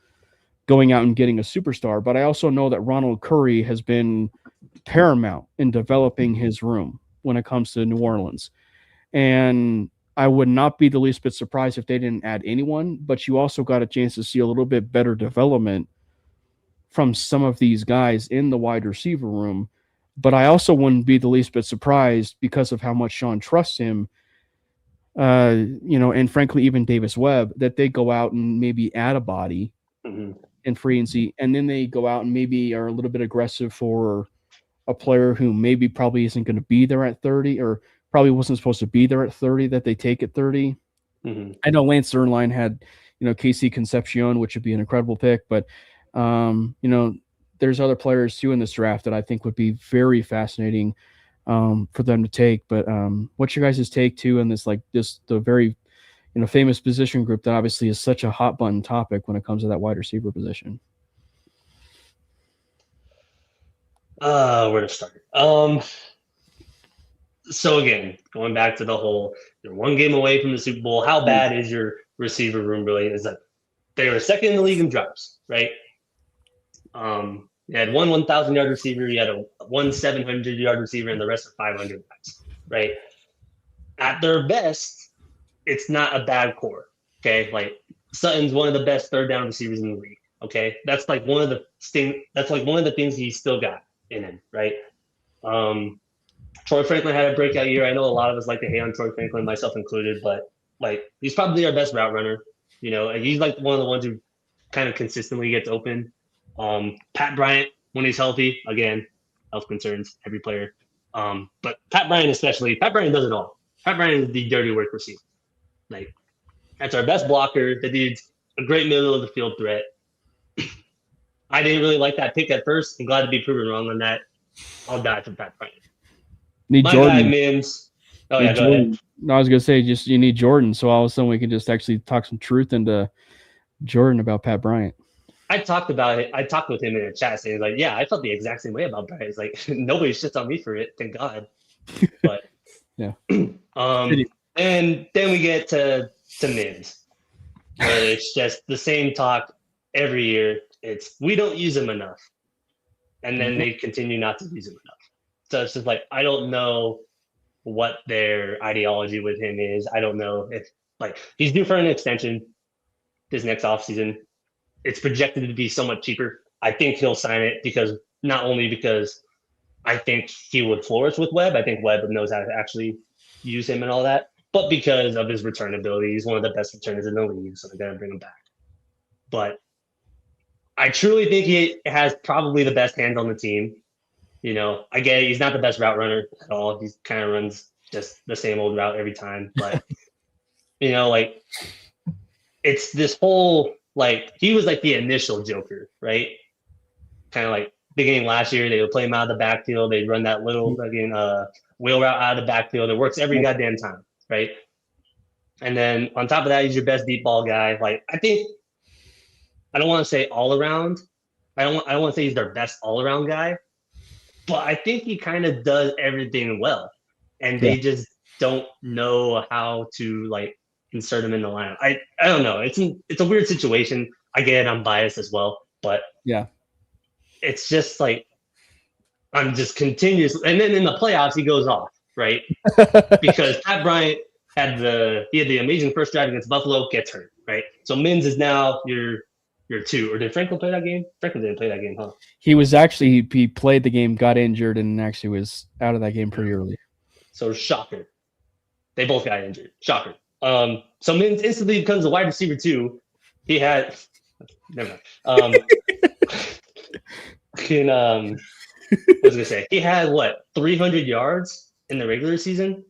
going out and getting a superstar, but I also know that Ronald Curry has been paramount in developing his room when it comes to New Orleans. And I would not be the least bit surprised if they didn't add anyone, but you also got a chance to see a little bit better development from some of these guys in the wide receiver room. But I also wouldn't be the least bit surprised because of how much Sean trusts him, and frankly, even Davis Webb, that they go out and maybe add a body in free agency, and then they go out and maybe are a little bit aggressive for a player who maybe probably isn't going to be there at 30, or probably wasn't supposed to be there at 30, that they take at 30. I know Lance Zierlein had, KC Concepcion, which would be an incredible pick, but there's other players too in this draft that I think would be very fascinating for them to take. But what's your guys' take too in this, the very famous position group that obviously is such a hot button topic when it comes to that wide receiver position? Where to start? So again, going back to the whole, you're one game away from the Super Bowl. How bad is your receiver room really? Is that they were second in the league in drops, right? You had one 1,000-yard receiver, you had one 700-yard receiver, and the rest are 500 yards, right? At their best, it's not a bad core, okay? Like Sutton's one of the best third down receivers in the league, okay? That's like one of the things he's still got in him, right? Troy Franklin had a breakout year. I know a lot of us like to hate on Troy Franklin, myself included, but like he's probably our best route runner. You know, he's like one of the ones who kind of consistently gets open. Pat Bryant, when he's healthy, again, health concerns, every player. But Pat Bryant especially, Pat Bryant does it all. Pat Bryant is the dirty work receiver. Like, that's our best blocker. The dude's a great middle of the field threat. I didn't really like that pick at first. I'm glad to be proven wrong on that. I'll die for Pat Bryant. Need My Jordan. guy, Mims. Oh, Need yeah, go Jordan. ahead. No, I was gonna say just you need Jordan, so all of a sudden we can just actually talk some truth into Jordan about Pat Bryant. I talked about it. I talked with him in a chat saying, like, yeah, I felt the exact same way about Bryant. It's like, nobody shits on me for it. Thank God. But, Yeah. And then we get to Mims, where it's just the same talk every year. It's, we don't use him enough. And then they continue not to use him enough. So it's just like, I don't know what their ideology with him is. I don't know if, like, he's due for an extension this next offseason. It's projected to be somewhat cheaper. I think he'll sign it because not only because I think he would flourish with Webb. I think Webb knows how to actually use him and all that, but because of his return ability. He's one of the best returners in the league, so they're going to bring him back. But I truly think he has probably the best hands on the team. You know, I get it, he's not the best route runner at all. He kind of runs just the same old route every time. But, you know, like, it's this whole, like, he was like the initial Joker, right? Kind of like beginning last year, they would play him out of the backfield. They'd run that little fucking wheel route out of the backfield. It works every goddamn time, right? And then on top of that, he's your best deep ball guy. Like, I think, I don't want to say all around. I don't want to say he's their best all around guy, but I think he kind of does everything well, and they just don't know how to, like, insert him in the lineup. I don't know. It's a weird situation. I get it. I'm biased as well, but yeah, it's just like I'm just continuous. And then in the playoffs, he goes off, right? Because Pat Bryant had the amazing first drive against Buffalo, gets hurt, right? So Mims is now your two. Or did Franklin play that game? Franklin didn't play that game, huh? He was actually he played the game, got injured, and actually was out of that game pretty early. So shocker. They both got injured. Shocker. So Mims instantly becomes a wide receiver too. He had never mind. What was I gonna say? He had what 300 yards in the regular season.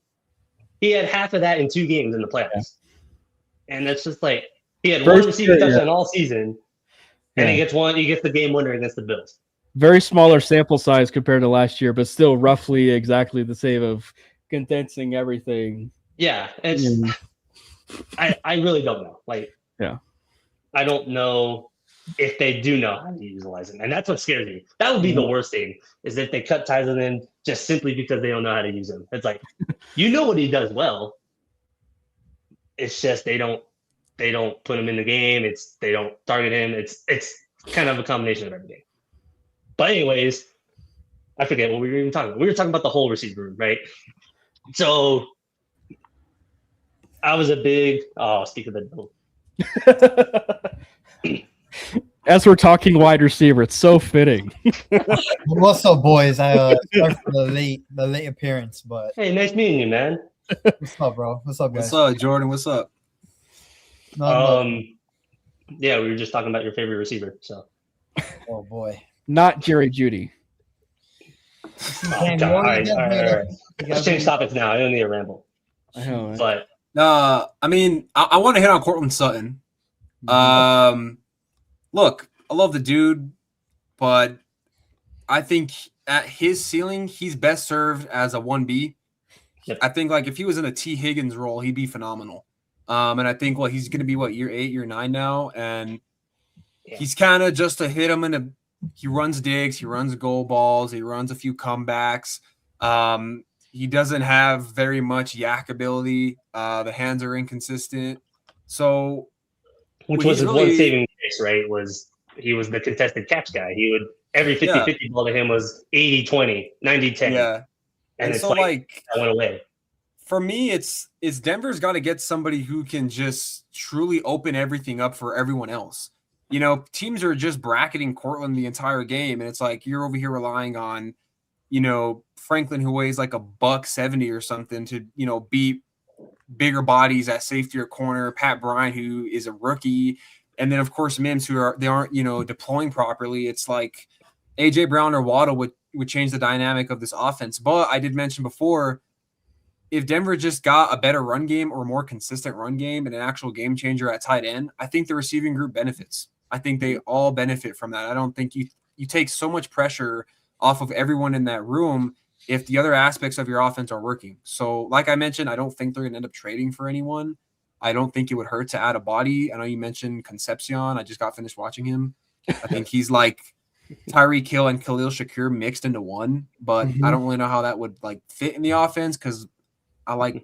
He had half of that in 2 games in the playoffs, and that's just like he had one receiving touchdown all season, and he gets the game winner against the Bills. Very smaller sample size compared to last year, but still roughly exactly the same of condensing everything. Yeah, it's. I really don't know. Like, I don't know if they do know how to utilize him, and that's what scares me. That would be the worst thing, is if they cut ties with him just simply because they don't know how to use him. It's like, you know what he does well. It's just they don't put him in the game. They don't target him. It's kind of a combination of everything. But anyways, I forget what we were even talking about. We were talking about the whole receiver room, right? So I was a big speak of the devil. As we're talking wide receiver, it's so fitting. What's up, boys? I sorry for the late appearance, but hey, nice meeting you, man. What's up, bro? What's up, guys? What's up, Jordan? What's up? Yeah, we were just talking about your favorite receiver. So, oh boy, not Jerry Jeudy. All right. Let's change topics now. I don't need a ramble. But I mean, I want to hit on Cortland Sutton. Look, I love the dude, but I think at his ceiling, he's best served as a 1B. Yep. I think, like, if he was in a T. Higgins role, he'd be phenomenal. And I think, he's going to be, year 8, year 9 now, and he's kind of just a hit him in a – he runs digs, he runs goal balls, he runs a few comebacks. He doesn't have very much yak ability. The hands are inconsistent. So – which was his one saving grace, right? Was he was the contested catch guy. He would every 50-50 ball to him was 80-20, 90-10. Yeah. And it's so that went away. For me, it's Denver's got to get somebody who can just truly open everything up for everyone else. You know, teams are just bracketing Cortland the entire game, and it's like you're over here relying on, Franklin, who weighs like $170 or something, to, beat bigger bodies at safety or corner, Pat Bryant, who is a rookie, and then of course Mims, who aren't deploying properly. It's like AJ Brown or Waddle would change the dynamic of this offense. But I did mention before, if Denver just got a better run game or more consistent run game and an actual game changer at tight end, I think the receiving group benefits. I think they all benefit from that. I don't think you take so much pressure off of everyone in that room if the other aspects of your offense are working. So like I mentioned, I don't think they're going to end up trading for anyone. I don't think it would hurt to add a body. I know you mentioned Concepcion. I just got finished watching him. I think he's like Tyreek Hill and Khalil Shakir mixed into one, but I don't really know how that would like fit in the offense because I like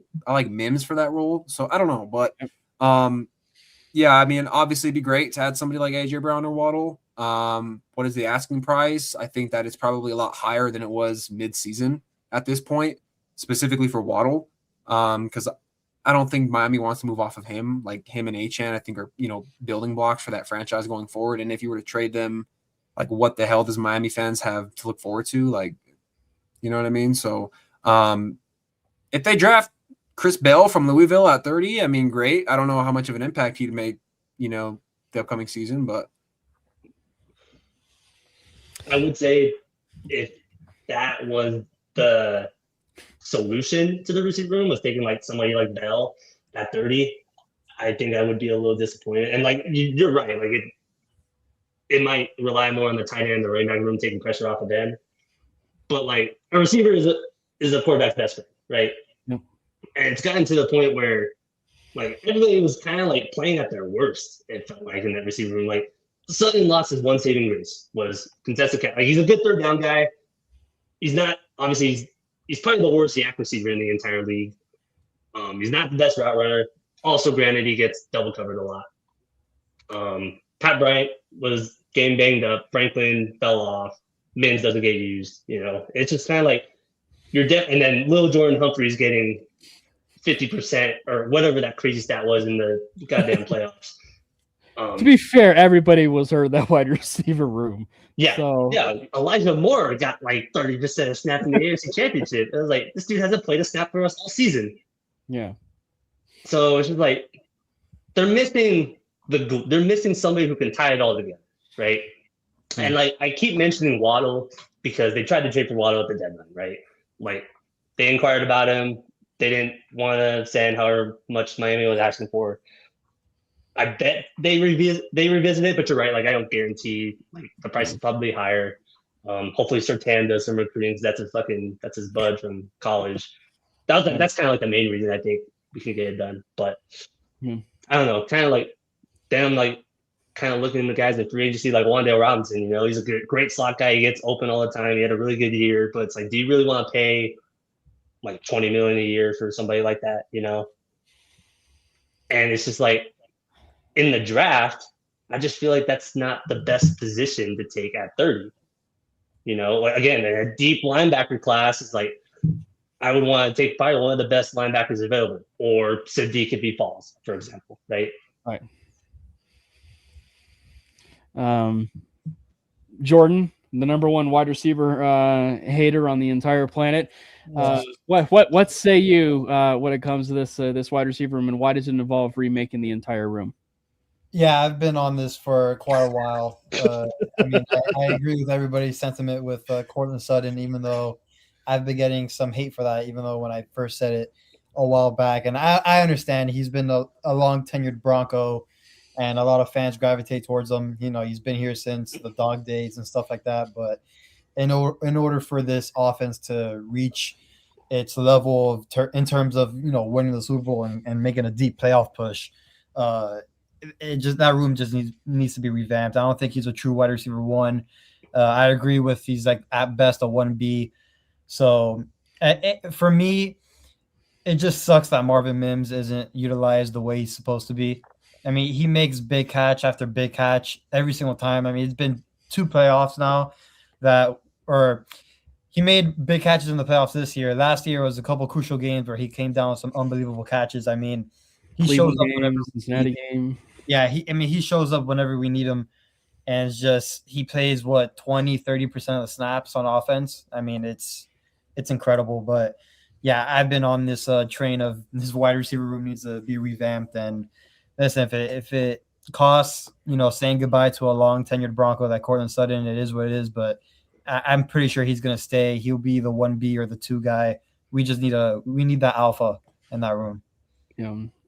Mims for that role. So I don't know, but yeah, I mean, obviously it'd be great to add somebody like AJ Brown or Waddle. What is the asking price? I think that it's probably a lot higher than it was mid-season at this point, specifically for Waddle. Because I don't think Miami wants to move off of him. Like him and Achane, I think are, building blocks for that franchise going forward. And if you were to trade them, like what the hell does Miami fans have to look forward to? Like, you know what I mean? So if they draft Chris Bell from Louisville at 30, I mean, great. I don't know how much of an impact he'd make, the upcoming season, but I would say if that was the solution to the receiver room, was taking like somebody like Bell at 30, I think I would be a little disappointed. And like you're right, like it might rely more on the tight end, the running back room taking pressure off of them. But like a receiver is a quarterback's best friend, right? Yep. And it's gotten to the point where like everybody was kind of like playing at their worst. It felt like in that receiver room, like Sutton lost his one saving grace was contested catch. Like he's a good third down guy. He's not obviously he's probably the worst yak receiver in the entire league. He's not the best route runner. Also, granted, he gets double covered a lot. Pat Bryant was game banged up. Franklin fell off. Mims doesn't get used. It's just kind of like you're and then Lil Jordan Humphrey's getting 50% or whatever that crazy stat was in the goddamn playoffs. To be fair, everybody was hurt in that wide receiver room. Yeah. So. Yeah. Elijah Moore got like 30% of snaps in the AFC Championship. It was like, this dude hasn't played a snap for us all season. Yeah. So it's just like they're missing somebody who can tie it all together, right? Mm-hmm. And like I keep mentioning Waddle because they tried to trade for Waddle at the deadline, right? Like they inquired about him. They didn't want to send however much Miami was asking for. I bet they revisit it, but you're right. Like I don't guarantee. Like the price is probably higher. Hopefully Surtain does some recruiting. That's his bud from college. That's kind of like the main reason I think we can get it done. But I don't know. Kind of like them, like kind of looking at the guys in free agency, like Wan'Dale Robinson. He's a great slot guy. He gets open all the time. He had a really good year, but it's like, do you really want to pay like $20 million a year for somebody like that? And it's just like in the draft, I just feel like that's not the best position to take at 30. Like again, a deep linebacker class is like I would want to take probably one of the best linebackers available, or Sadiq if he falls, for example, right? Right. Jordan, the number one wide receiver hater on the entire planet. What say you when it comes to this wide receiver room, and why does it involve remaking the entire room? Yeah, I've been on this for quite a while. I agree with everybody's sentiment with Courtland Sutton, even though I've been getting some hate for that, even though when I first said it a while back. And I understand he's been a long tenured Bronco, and a lot of fans gravitate towards him. He's been here since the dog days and stuff like that. But in order for this offense to reach its level in terms of winning the Super Bowl and making a deep playoff push, that room just needs to be revamped. I don't think he's a true wide receiver one. I agree with he's like at best a 1B. So for me, it just sucks that Marvin Mims isn't utilized the way he's supposed to be. I mean, he makes big catch after big catch every single time. I mean, it's been 2 playoffs now he made big catches in the playoffs this year. Last year was a couple crucial games where he came down with some unbelievable catches. I mean, he shows up whenever Cincinnati game. Yeah, he shows up whenever we need him, and it's just he plays 20-30% of the snaps on offense. I mean, it's incredible. But yeah, I've been on this train of this wide receiver room needs to be revamped. And listen, if it costs, saying goodbye to a long tenured Bronco like Cortland Sutton, it is what it is. But I'm pretty sure he's gonna stay. He'll be the 1B or the 2 guy. We need that alpha in that room.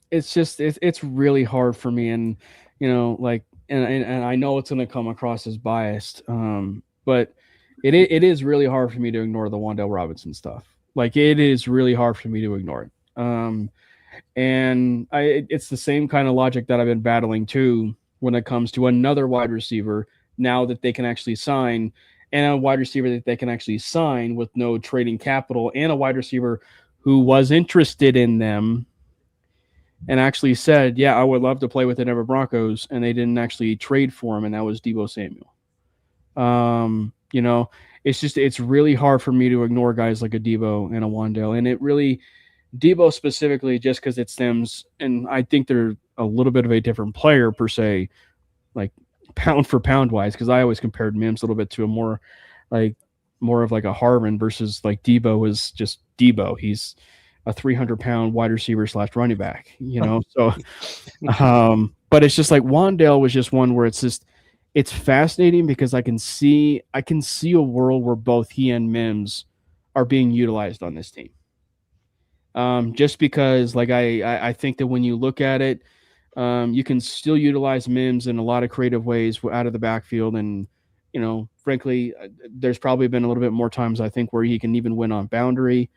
It's just it's really hard for me, and like and I know it's going to come across as biased, but it is really hard for me to ignore the Wandale Robinson stuff. Like, it is really hard for me to ignore it. And it's the same kind of logic that I've been battling too when it comes to another wide receiver now that they can actually sign, and a wide receiver that they can actually sign with no trading capital, and a wide receiver who was interested in them and actually said, yeah, I would love to play with the Denver Broncos, and they didn't actually trade for him, and that was Deebo Samuel. It's really hard for me to ignore guys like a Deebo and a Wandale, and it really, Deebo specifically, just because it stems, and I think they're a little bit of a different player per se, like pound for pound wise, because I always compared Mims a little bit to a more of like a Harvin versus like Deebo is just Deebo. He's a 300-pound wide receiver / running back, So, but it's just like Wandale was just one where it's fascinating because I can see a world where both he and Mims are being utilized on this team. Just because, like, I think that when you look at it, you can still utilize Mims in a lot of creative ways out of the backfield, and frankly, there's probably been a little bit more times I think where he can even win on boundary.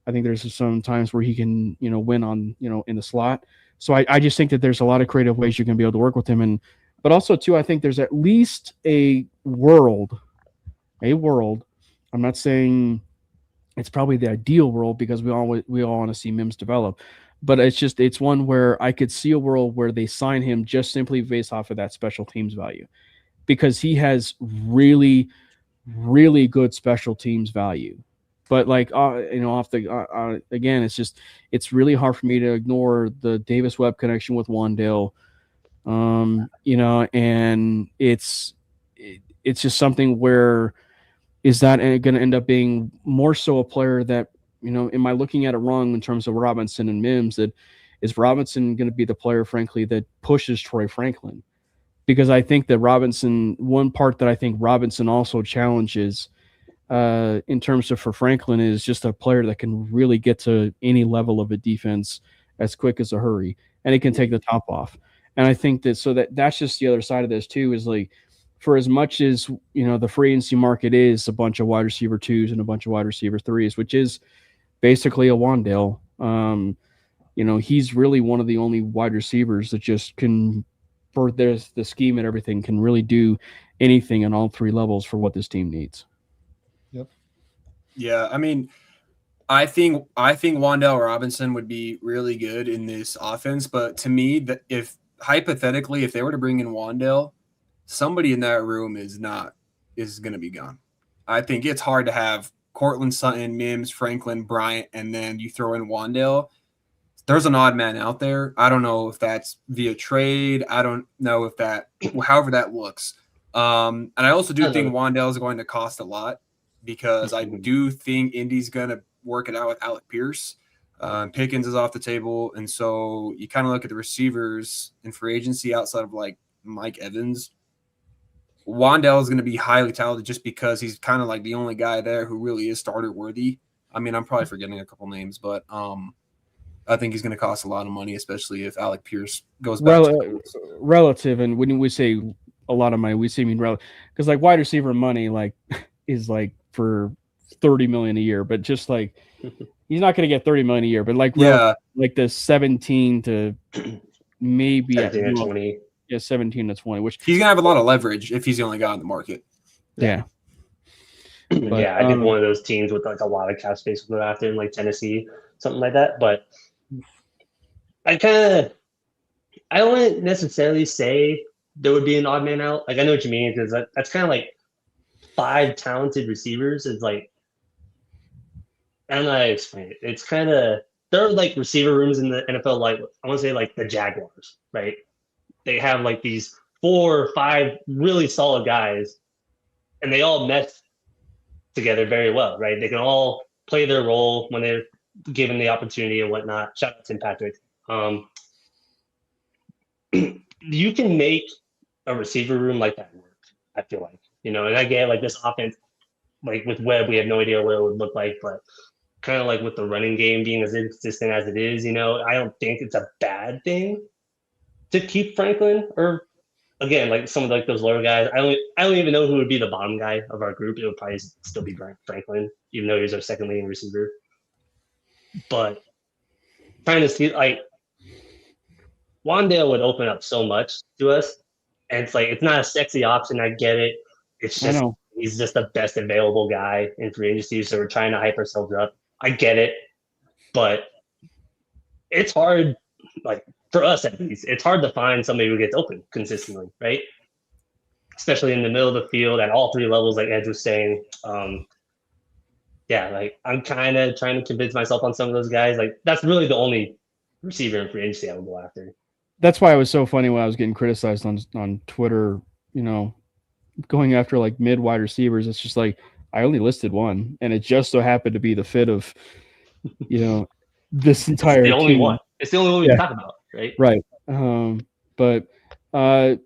I think there's some times where he can, win on, in the slot. So I just think that there's a lot of creative ways you can be able to work with him. But also too, I think there's at least a world. I'm not saying it's probably the ideal world because we all want to see Mims develop, but it's one where I could see a world where they sign him just simply based off of that special teams value, because he has really, really good special teams value. But like, off the again, it's really hard for me to ignore the Davis Webb connection with Wandale, and it's just something where is that going to end up being more so a player that, am I looking at it wrong in terms of Robinson and Mims? That is Robinson going to be the player, frankly, that pushes Troy Franklin? Because I think that one part that I think Robinson also challenges in terms of for Franklin is just a player that can really get to any level of a defense as quick as a hurry, and it can take the top off. And I think that's just the other side of this too, is like, for as much as the free agency market is a bunch of wide receiver 2s and a bunch of wide receiver 3s, which is basically a Wandale, he's really one of the only wide receivers that just can, for the scheme and everything, can really do anything on all 3 levels for what this team needs. Yep. Yeah, I mean, I think Wandale Robinson would be really good in this offense, but to me, that if they were to bring in Wandale, somebody in that room is going to be gone. I think it's hard to have Cortland Sutton, Mims, Franklin, Bryant, and then you throw in Wandale. There's an odd man out there. I don't know if that's via trade. I don't know if however that looks. And I also do think Wandale is going to cost a lot, because I do think Indy's going to work it out with Alec Pierce. Pickens is off the table. And so you kind of look at the receivers in free agency outside of like Mike Evans. Wandale is going to be highly talented just because he's kind of like the only guy there who really is starter worthy. I mean, I'm probably forgetting a couple names, but I think he's going to cost a lot of money, especially if Alec Pierce goes back. Relative, and when we say a lot of money, we mean relative, because like wide receiver money is like for $30 million a year, but just like he's not going to get $30 million a year, but like like the 17 to maybe 17 to 20. Yeah, 17 to 20, which he's gonna have a lot of leverage if he's the only guy on the market. Yeah. But, yeah, I think one of those teams with like a lot of cap space will go after him, like Tennessee, something like that. But I wouldn't necessarily say there would be an odd man out. Like, I know what you mean, because that's kind of like 5 talented receivers. Is like, I don't know how to explain it. It's kind of, there are like receiver rooms in the NFL, like I want to say like the Jaguars, right? They have like these 4 or 5 really solid guys, and they all mesh together very well, right? They can all play their role when they're given the opportunity and whatnot. Shout out to Tim Patrick. You can make a receiver room like that work, I feel like. And I get like this offense, like with Webb, we have no idea what it would look like, but kind of like with the running game being as inconsistent as it is, I don't think it's a bad thing to keep Franklin, or again, like some of like those lower guys. I don't even know who would be the bottom guy of our group. It would probably still be Franklin, even though he's our second leading receiver. But trying to see, like, Wandale would open up so much to us, and it's like it's not a sexy option. I get it. It's just he's just the best available guy in free agency, so we're trying to hype ourselves up. I get it, but it's hard. Like for us at least, it's hard to find somebody who gets open consistently, right? Especially in the middle of the field at all three levels, like Ed was saying. Yeah, like I'm kind of trying to convince myself on some of those guys. Like that's really the only receiver in free agency I would go after. That's why it was so funny when I was getting criticized on Twitter, going after like mid wide receivers. It's just like I only listed one, and it just so happened to be the fit of, this entire It's the only team. one. It's the only one we can talk about, right? Right.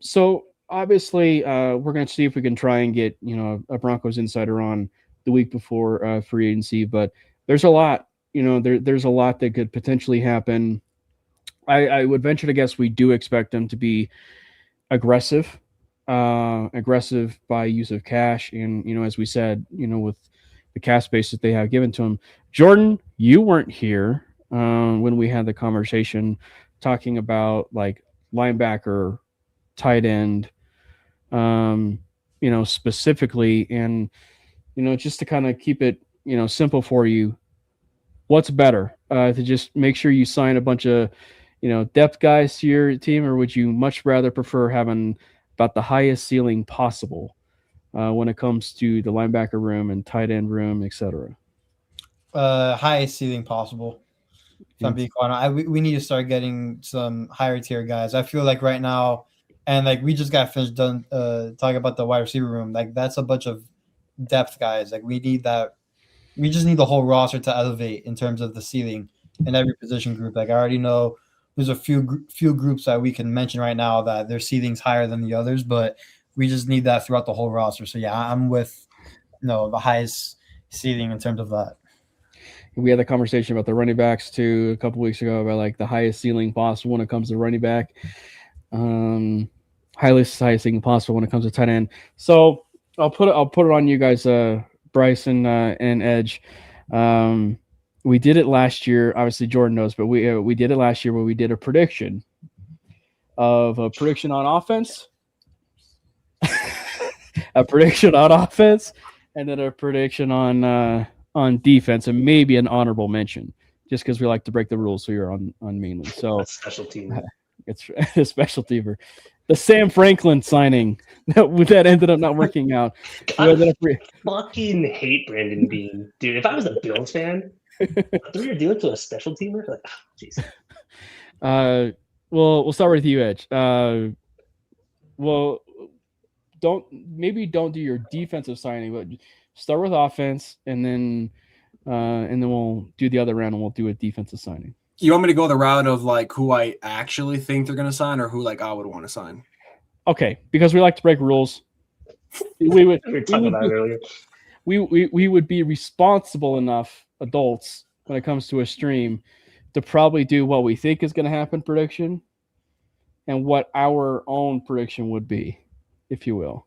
So obviously, we're going to see if we can try and get, a Broncos insider on the week before free agency, but there's a lot, there's a lot that could potentially happen. I would venture to guess we do expect them to be aggressive by use of cash. And, as we said, with the cap space that they have given to them. Jordan, you weren't here when we had the conversation talking about like linebacker, tight end, specifically. And, just to kind of keep it, simple for you, what's better, to just make sure you sign a bunch of, depth guys to your team, or would you much rather prefer having about the highest ceiling possible when it comes to the linebacker room and tight end room, etc.? Highest ceiling possible. If I'm being quite honest, we need to start getting some higher tier guys. I feel like right now, and like we just got finished done talking about the wide receiver room. Like that's a bunch of depth guys. Like we need that. We just need the whole roster to elevate in terms of the ceiling in every position group. Like I already know there's a few groups that we can mention right now that their ceiling's higher than the others, but we just need that throughout the whole roster. So yeah, I'm with the highest ceiling in terms of that. We had the conversation about the running backs too a couple weeks ago about like the highest ceiling possible when it comes to running back, highest ceiling possible when it comes to tight end. So I'll put it on you guys, Bryce and Edge. We did it last year. Obviously, Jordan knows, but we did it last year where we did a prediction on offense, a prediction on offense, and then a prediction on defense, and maybe an honorable mention, just because we like to break the rules. So you're on mainly. So that's special team. It's a special teamer. The Sam Franklin signing that ended up not working out. I fucking hate Brandon Bean, dude. If I was a Bills fan, threw your deal to a special teamer, like, jeez. We'll start with you, Edge. Don't do your defensive signing, but start with offense, and then we'll do the other round, and we'll do a defensive signing. You want me to go the route of like who I actually think they're going to sign, or who like I would want to sign? Okay, because we like to break rules. We would be responsible enough adults when it comes to a stream to probably do what we think is going to happen prediction and what our own prediction would be, if you will.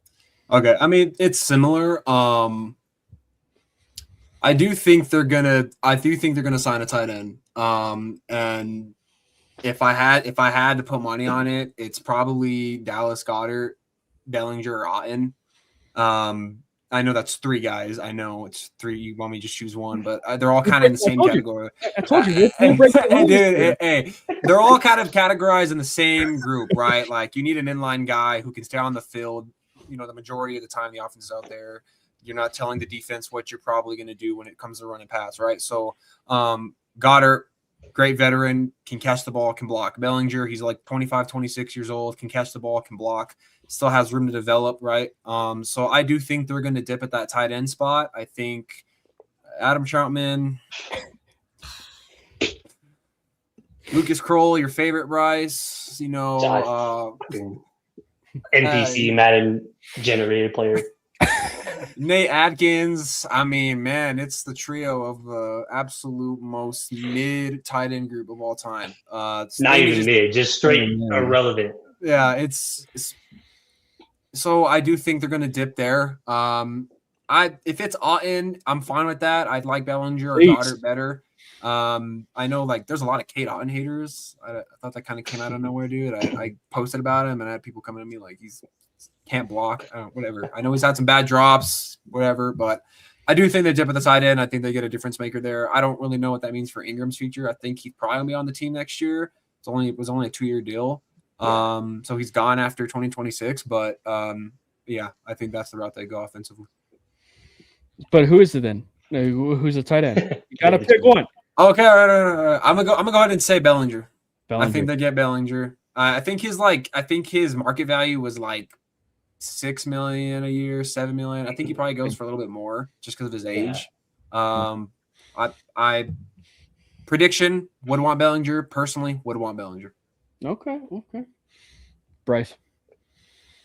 Okay, I mean it's similar. I do think they're gonna sign a tight end. And if I had to put money on it, it's probably Dallas Goedert, Bellinger, or Otten. I know that's three guys. I know it's three. You want me to just choose one, but they're all kind of in the same category. I told you. Dude, they're all kind of categorized in the same group, right? Like you need an inline guy who can stay on the field. The majority of the time the offense is out there. You're not telling the defense what you're probably going to do when it comes to run and pass, right? So Goddard, great veteran, can catch the ball, can block. Bellinger, he's like 25, 26 years old, can catch the ball, can block, still has room to develop, right? So I do think they're going to dip at that tight end spot. I think Adam Troutman, Lucas Kroll, your favorite, Bryce. You know, NPC Madden generated player. Nate Atkins. I mean, man, it's the trio of the absolute most mid tight end group of all time. Not even mid, just straight irrelevant. Yeah, it's so I do think they're going to dip there. If it's Otten, I'm fine with that. I'd like Bellinger or Goddard better. I know like there's a lot of Kate Otten haters. I thought that kind of came out of nowhere, dude. I posted about him and I had people coming to me like he's can't block, whatever. I know he's had some bad drops, whatever, but I do think they dip at the side end. I think they get a difference maker there. I don't really know what that means for Ingram's future. I think he's probably gonna be on the team next year. It was only a 2-year deal. So he's gone after 2026, but yeah, I think that's the route they go offensively. But who is it then? Who's a tight end? You gotta pick one. Okay, all right. I'm gonna go ahead and say Bellinger. I think they get Bellinger. I think his market value was like $6 million a year, $7 million. I think he probably goes for a little bit more just because of his age. I prediction would want Bellinger. Personally, would want Bellinger. Okay. Bryce.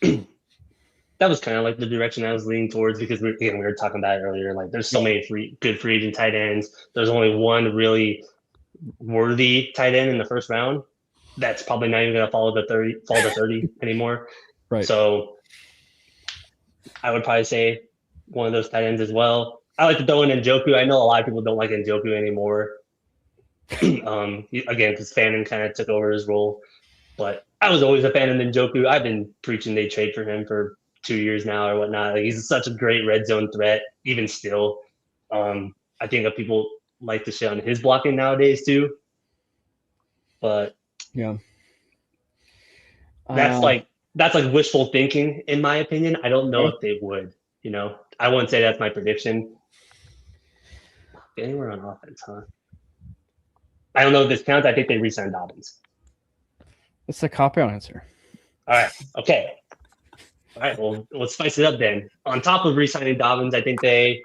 That was kind of like the direction I was leaning towards because we were talking about it earlier. Like, there's so many good free agent tight ends. There's only one really worthy tight end in the first round. That's probably not even going to fall to 30 anymore. Right. So I would probably say one of those tight ends as well. I like to throw in Njoku. I know a lot of people don't like Njoku anymore. Again, because Fannin kind of took over his role. But I was always a fan of Njoku. I've been preaching they trade for him for 2 years now or whatnot. Like, he's such a great red zone threat, even still. I think that people like to shit on his blocking nowadays too. But yeah, that's like wishful thinking, in my opinion. I don't know if they would. You know, I wouldn't say that's my prediction. Anywhere on offense, huh? I don't know if this counts. I think they re-signed Dobbins. That's a cop-out answer. All right. Okay. All right. Well, let's spice it up then. On top of re-signing Dobbins, I think they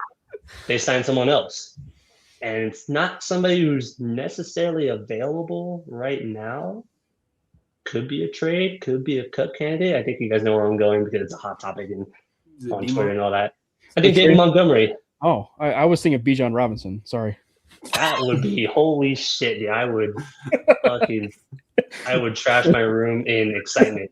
signed someone else. And it's not somebody who's necessarily available right now. Could be a trade, could be a cut candidate. I think you guys know where I'm going because it's a hot topic on Twitter and all that. I think David Montgomery. Oh, I was thinking Bijan Robinson. Sorry. That would be holy shit. Yeah, I would trash my room in excitement.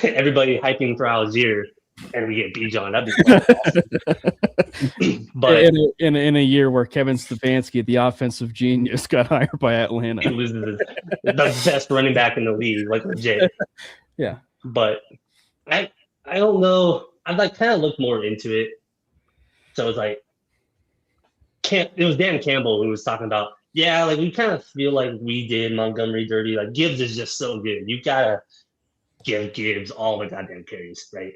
Everybody hyping for Algier, and we get Bijan. That'd be awesome. But in a year where Kevin Stefanski, the offensive genius, got hired by Atlanta, he was the best running back in the league, like legit. Yeah, but I don't know. I've like kind of looked more into it, so it's like it was Dan Campbell who was talking about. Yeah, like we kind of feel like we did Montgomery dirty. Like Gibbs is just so good. You gotta give Gibbs all the goddamn carries, right?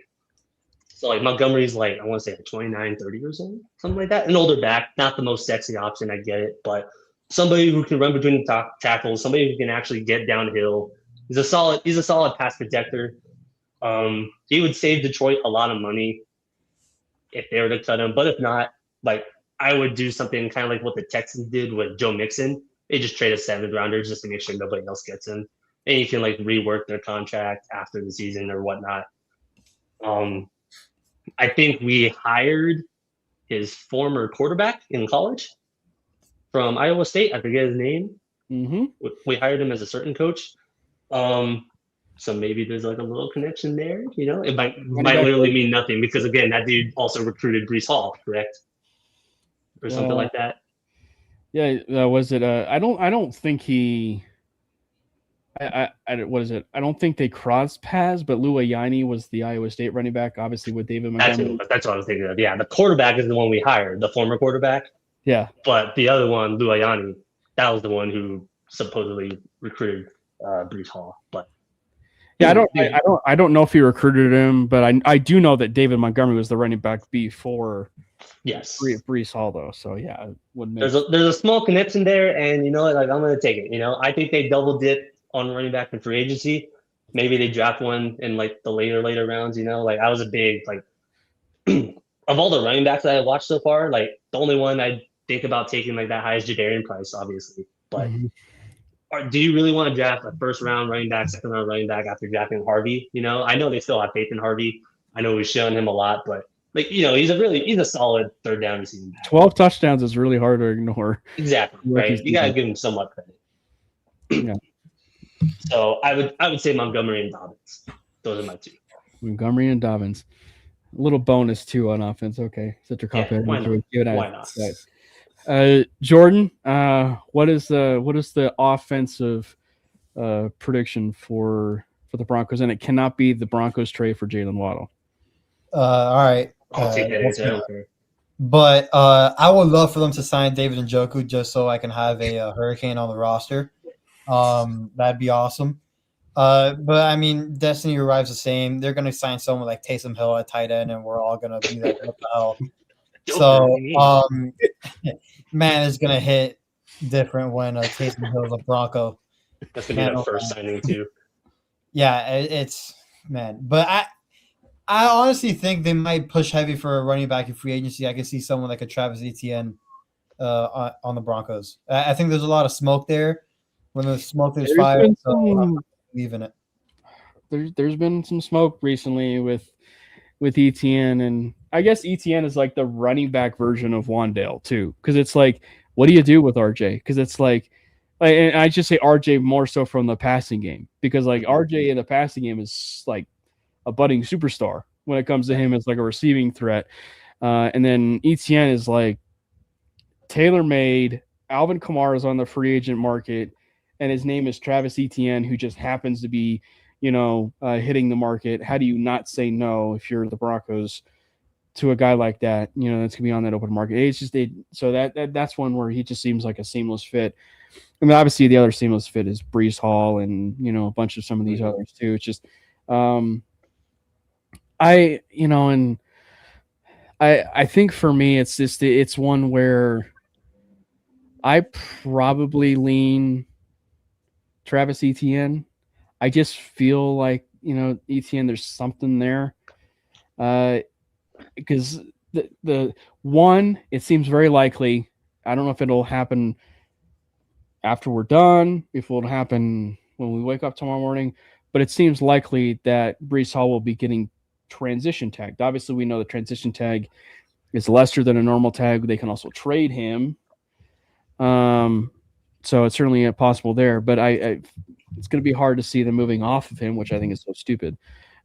So like Montgomery's like, I want to say like 29, 30 years old, something like that. An older back, not the most sexy option, I get it, but somebody who can run between the tackles, somebody who can actually get downhill. He's a solid pass protector. He would save Detroit a lot of money if they were to cut him, but if not, like I would do something kind of like what the Texans did with Joe Mixon. They just trade a 7th rounder just to make sure nobody else gets him. And you can like rework their contract after the season or whatnot. I think we hired his former quarterback in college from Iowa State. I forget his name. Mm-hmm. We hired him as a certain coach. So maybe there's like a little connection there, you know? It might literally mean nothing because, again, that dude also recruited Breece Hall, correct? Or something like that. Yeah, was it? I don't think he. What is it? I don't think they crossed paths, but Lou Ayani was the Iowa State running back, obviously with David Montgomery. That's what I was thinking of. Yeah, the quarterback is the one we hired, the former quarterback. Yeah, but the other one, Lou Ayani, that was the one who supposedly recruited Breece Hall. But yeah, I don't know if he recruited him, but I do know that David Montgomery was the running back before. Yes, Breece Hall though. So yeah, there's a small connection there, and you know what? Like I'm gonna take it. You know, I think they double dip on running back in free agency. Maybe they draft one in like the later rounds. You know, like I was a big like of all the running backs that I watched so far, like the only one I think about taking like that high is Jadarian Price, obviously. But do you really want to draft a first round running back, second round running back after drafting Harvey? You know, I know they still have faith in Harvey. I know we've shown him a lot, but like, you know, he's a solid third down receiving back. 12 touchdowns is really hard to ignore. Exactly. Right. You gotta give him somewhat credit. Yeah. So I would say Montgomery and Dobbins. Those are my two. Montgomery and Dobbins. A little bonus too on offense. Okay. Such a cop out. Why not? Jordan, what is the offensive prediction for the Broncos? And it cannot be the Broncos trade for Jalen Waddle. All right. I'll take that answer. I don't care. But I would love for them to sign David Njoku just so I can have a Hurricane on the roster. That'd be awesome. But I mean, Destiny arrives the same. They're going to sign someone like Taysom Hill at tight end, and we're all going to be like, what the hell? So, man, it's going to hit different when Taysom Hill is a Bronco. That's going to be the first signing, too. Yeah, it's man. But I honestly think they might push heavy for a running back in free agency. I can see someone like a Travis Etienne on the Broncos. I think there's a lot of smoke there. When there's smoke, there's fire. So I'm leaving it. There's been some smoke recently with Etienne, and I guess Etienne is like the running back version of Wandale too, because it's like, what do you do with RJ? Because it's like, and I just say RJ more so from the passing game, because like RJ in the passing game is like a budding superstar. When it comes to him, it's like a receiving threat, and then Etienne is like tailor-made. Alvin Kamara is on the free agent market, and his name is Travis Etienne, who just happens to be, hitting the market. How do you not say no if you're the Broncos to a guy like that? That's gonna be on that open market. It's just so that's one where he just seems like a seamless fit. I mean, obviously the other seamless fit is Breece Hall and a bunch of some of these others too. It's just I think for me it's one where I probably lean Travis Etienne. I just feel like, Etienne, there's something there. Because the one, it seems very likely. I don't know if it'll happen after we're done, if it'll happen when we wake up tomorrow morning, but it seems likely that Breece Hall will be getting transition tagged. Obviously, we know the transition tag is lesser than a normal tag. They can also trade him. So it's certainly possible there, but it's going to be hard to see them moving off of him, which I think is so stupid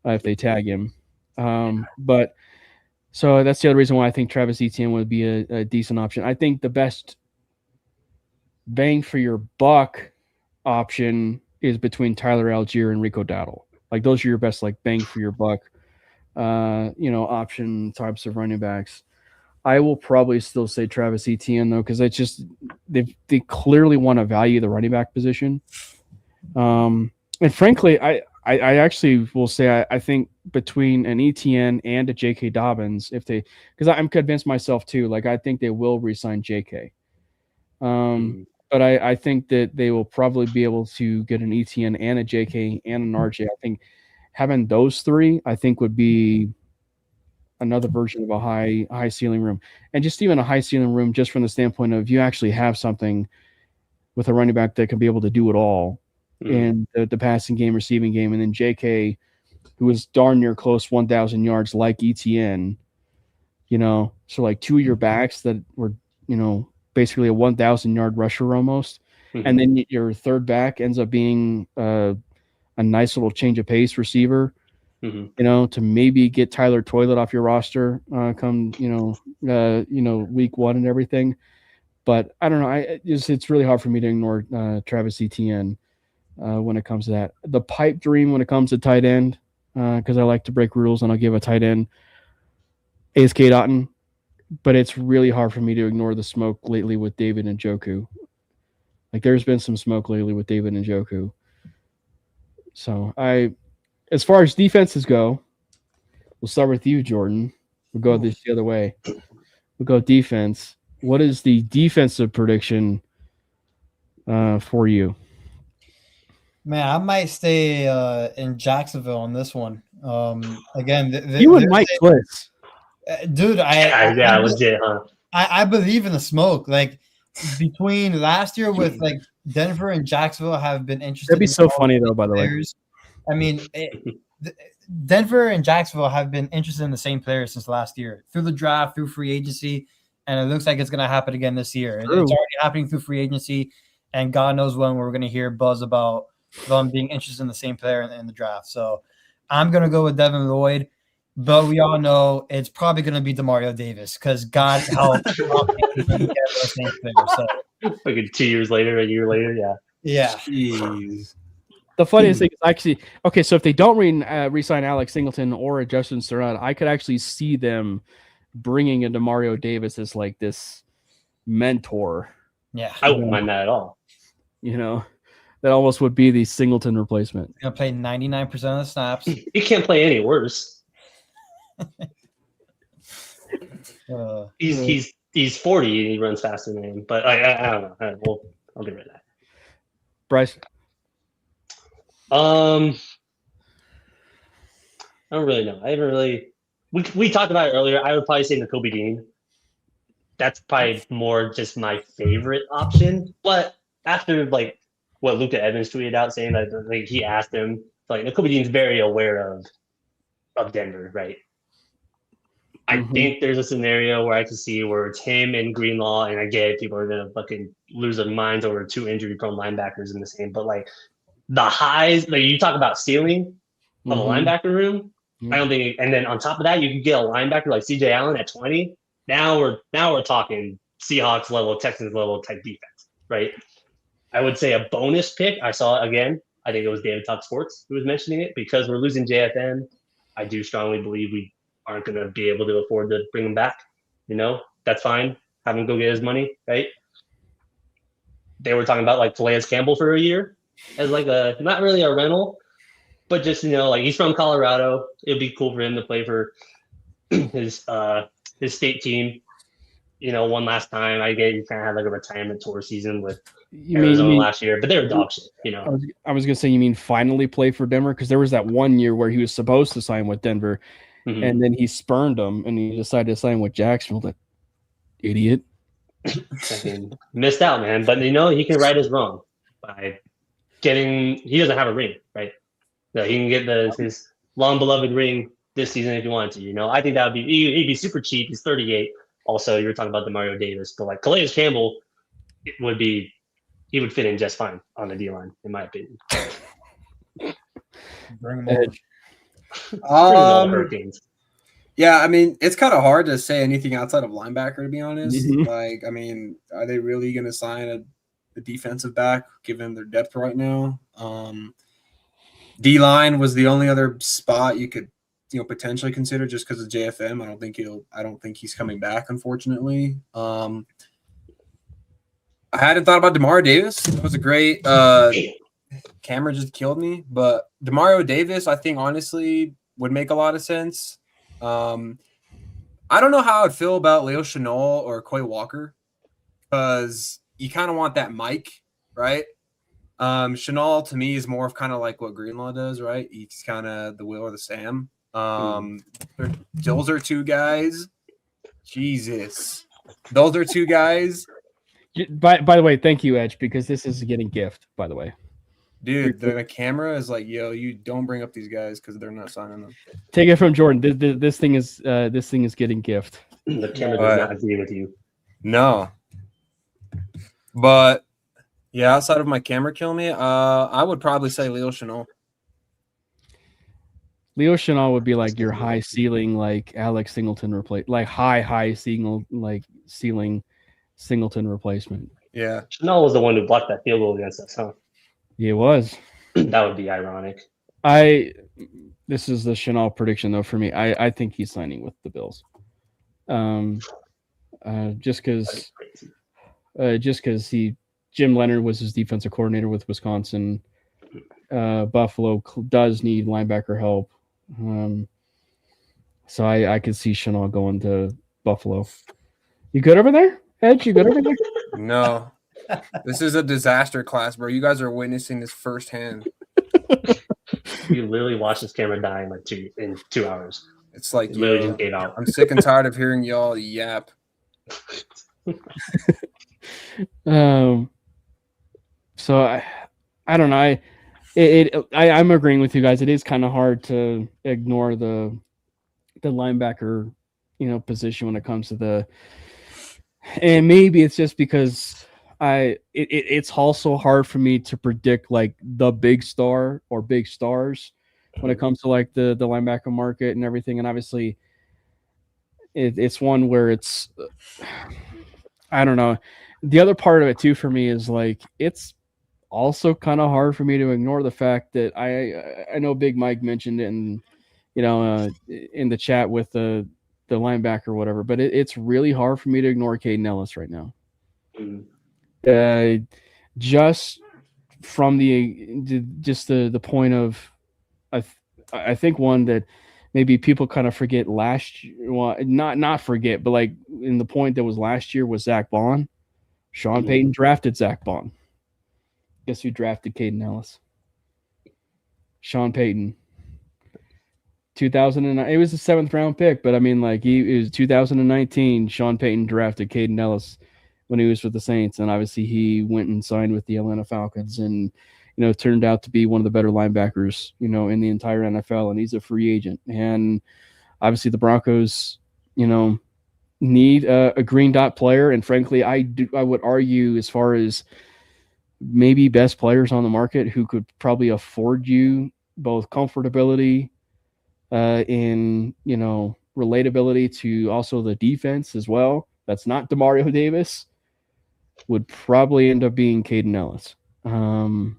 if they tag him. But so that's the other reason why I think Travis Etienne would be a decent option. I think the best bang for your buck option is between Tyler Algier and Rico Dowdle. Like those are your best bang for your buck, option types of running backs. I will probably still say Travis Etienne though, because it's just they clearly want to value the running back position. And frankly, I actually will say I think between an Etienne and a J.K. Dobbins, because I'm convinced myself too, I think they will re-sign J.K. But I think that they will probably be able to get an Etienne and a J.K. and an RJ. I think having those three, I think would be another version of a high ceiling room, and just even a high ceiling room just from the standpoint of you actually have something with a running back that can be able to do it all in the passing game, receiving game, and then JK, who was darn near close 1,000 yards like ETN, so two of your backs that were, basically a 1,000 yard rusher almost. And then your third back ends up being a nice little change of pace receiver. To maybe get Tyler Toilet off your roster come, week one and everything. But I don't know. It's really hard for me to ignore Travis Etienne when it comes to that. The pipe dream when it comes to tight end, because I like to break rules and I'll give a tight end ASK Dotton. But it's really hard for me to ignore the smoke lately with David Njoku. There's been some smoke lately with David Njoku. So as far as defenses go, we'll start with you, Jordan. We'll go the other way. We'll go defense. What is the defensive prediction for you? Man, I might stay in Jacksonville on this one. Again, you and Mike Klitz. Dude, legit, huh? I believe in the smoke. Between last year with Denver and Jacksonville have been interested. That'd be in so all funny though. By the way, players. I mean, Denver and Jacksonville have been interested in the same players since last year, through the draft, through free agency, and it looks like it's going to happen again this year. It's already happening through free agency, and God knows when we're going to hear buzz about them being interested in the same player in the draft. So I'm going to go with Devin Lloyd, but we all know it's probably going to be DeMario Davis because God help he can get the same player. So like 2 years later, a year later, yeah. yeah. Jeez. the funniest thing is actually okay. So if they don't re-sign Alex Singleton or Justin Surratt, I could actually see them bringing in DeMario Davis as like this mentor. Yeah, I wouldn't mind that at all. You know, that almost would be the Singleton replacement. he's going to play 99% of the snaps. He can't play any worse. He's 40 and he runs faster than him. But I don't know. I'll get rid of that. Bryce, I don't really know. I haven't really. We talked about it earlier. I would probably say Nakobe Dean. That's probably more just my favorite option. But after like what Luka Evans tweeted out saying that like he asked him, like Nakobe Dean's very aware of Denver, right? I think there's a scenario where I can see where it's him and Greenlaw, and I get it, people are gonna fucking lose their minds over 2 injury-prone linebackers in the same. But like the highs, like you talk about ceiling of a linebacker room, I don't think. And then on top of that, you can get a linebacker like CJ Allen at 20. Now we're talking Seahawks level, Texans level type defense, right? I would say a bonus pick. I saw it again. I think it was David Talk Sports who was mentioning it because we're losing JFM. I do strongly believe we aren't going to be able to afford to bring him back. You know, that's fine. Have him go get his money, right? They were talking about like Calais Campbell for a year as like a not really a rental, but just like he's from Colorado. It'd be cool for him to play for his state team. One last time. I get you kind of had like a retirement tour season with Arizona last year, but they were dog shit. I was gonna say you mean finally play for Denver because there was that 1 year where he was supposed to sign with Denver. And then he spurned them, and he decided to sign with Jacksonville. That idiot. Missed out, man. But he can right his wrong by getting. He doesn't have a ring, right? So he can get his long beloved ring this season if he wanted to. I think that would be. He'd be super cheap. He's 38. Also, you were talking about DeMario Davis, but like Calais Campbell, he would fit in just fine on the D line, in my opinion. Bring him over. Yeah, I mean, it's kind of hard to say anything outside of linebacker, to be honest. Like, I mean, are they really going to sign a defensive back given their depth right now? D-line was the only other spot you could, potentially consider just because of JFM. I don't think he's coming back, unfortunately. I hadn't thought about DeMario Davis. It was a great camera just killed me, but DeMario Davis, I think honestly would make a lot of sense. I don't know how I'd feel about Leo Chenal or Quay Walker because you kind of want that mic, right? Chenal to me is more of kind of like what Greenlaw does, right? He's kind of the Will or the Sam. Those are two guys. Jesus, those are two guys. By the way, thank you, Edge, because this is getting gift. By the way. Dude, the camera is like, yo, you don't bring up these guys because they're not signing them. Take it from Jordan. This thing is getting gift. The camera does not agree with you. No. But yeah, outside of my camera kill me, I would probably say Leo Chenal. Leo Chenal would be like your high ceiling, like Alex Singleton like high ceiling, like ceiling Singleton replacement. Yeah. Chenal was the one who blocked that field goal against us, huh? It was. That would be ironic. This is the Chenal prediction though for me. I think he's signing with the Bills. Just because Jim Leonard was his defensive coordinator with Wisconsin. Buffalo does need linebacker help. So I could see Chenal going to Buffalo. You good over there, Edge? You good over there? No. This is a disaster class, bro. You guys are witnessing this firsthand. You literally watched this camera die in 2 hours. It's like it literally just gave out. I'm sick and tired of hearing y'all yap. So I don't know. I'm agreeing with you guys. It is kind of hard to ignore the linebacker, position when it comes to the. And maybe it's just because it's also hard for me to predict like the big star or big stars when it comes to like the linebacker market and everything. And obviously, it's one where it's I don't know. The other part of it too for me is like it's also kind of hard for me to ignore the fact that I know Big Mike mentioned it in in the chat with the linebacker or whatever, but it's really hard for me to ignore Caden Ellis right now. Just from the point of I think one that maybe people kind of forget last year, well, not forget, but like in the point that was last year was Zach Bond. Sean Payton drafted Zach Bond. Guess who drafted Caden Ellis? Sean Payton. 2009. It was a 7th round pick, but I mean, like it was 2019. Sean Payton drafted Caden Ellis when he was with the Saints, and obviously he went and signed with the Atlanta Falcons, and turned out to be one of the better linebackers, in the entire NFL, and he's a free agent. And obviously the Broncos, need a green dot player, and frankly, I would argue as far as maybe best players on the market who could probably afford you both comfortability in relatability to also the defense as well. That's not Demario Davis. Would probably end up being Caden Ellis. And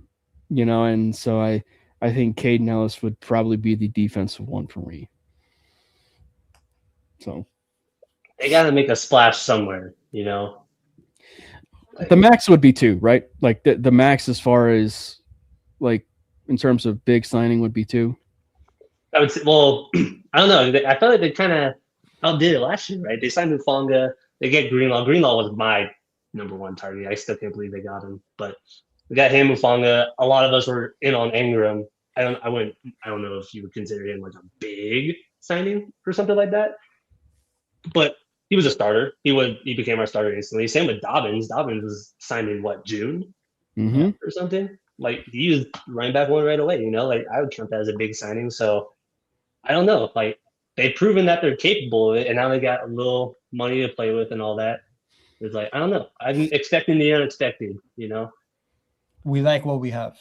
so I think Caden Ellis would probably be the defensive one for me. So they got to make a splash somewhere, The max would be 2, right? Like the max as far as like in terms of big signing would be 2. I would say, well, I don't know. I felt like they kind of outdid it last year, right? They signed Hufanga. They get Greenlaw. Greenlaw was my number 1 target. I still can't believe they got him, but we got him, Hufanga. A lot of us were in on Ingram. I don't know if you would consider him like a big signing or something like that, but he was a starter. He became our starter instantly. Same with Dobbins. Dobbins was signed in June or something. Like he was running back 1 right away. Like I would count that as a big signing. So I don't know. Like they've proven that they're capable of it, and now they got a little money to play with and all that. It's like I don't know. I'm expecting the unexpected. We like what we have.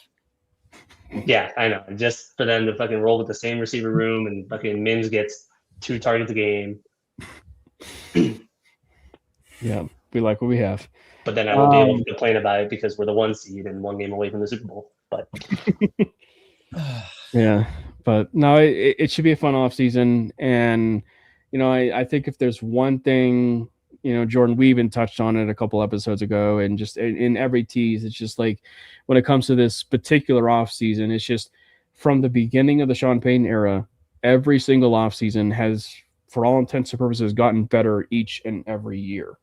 Yeah, I know. Just for them to fucking roll with the same receiver room, and fucking Mims gets 2 targets a game. Yeah, we like what we have. But then I won't be able to complain about it because we're the 1 seed and 1 game away from the Super Bowl. But yeah, but no, it should be a fun offseason. And, I think if there's one thing, Jordan, we even touched on it a couple episodes ago, and just in every tease, it's just like when it comes to this particular offseason, it's just from the beginning of the Sean Payton era, every single offseason has, for all intents and purposes, gotten better each and every year.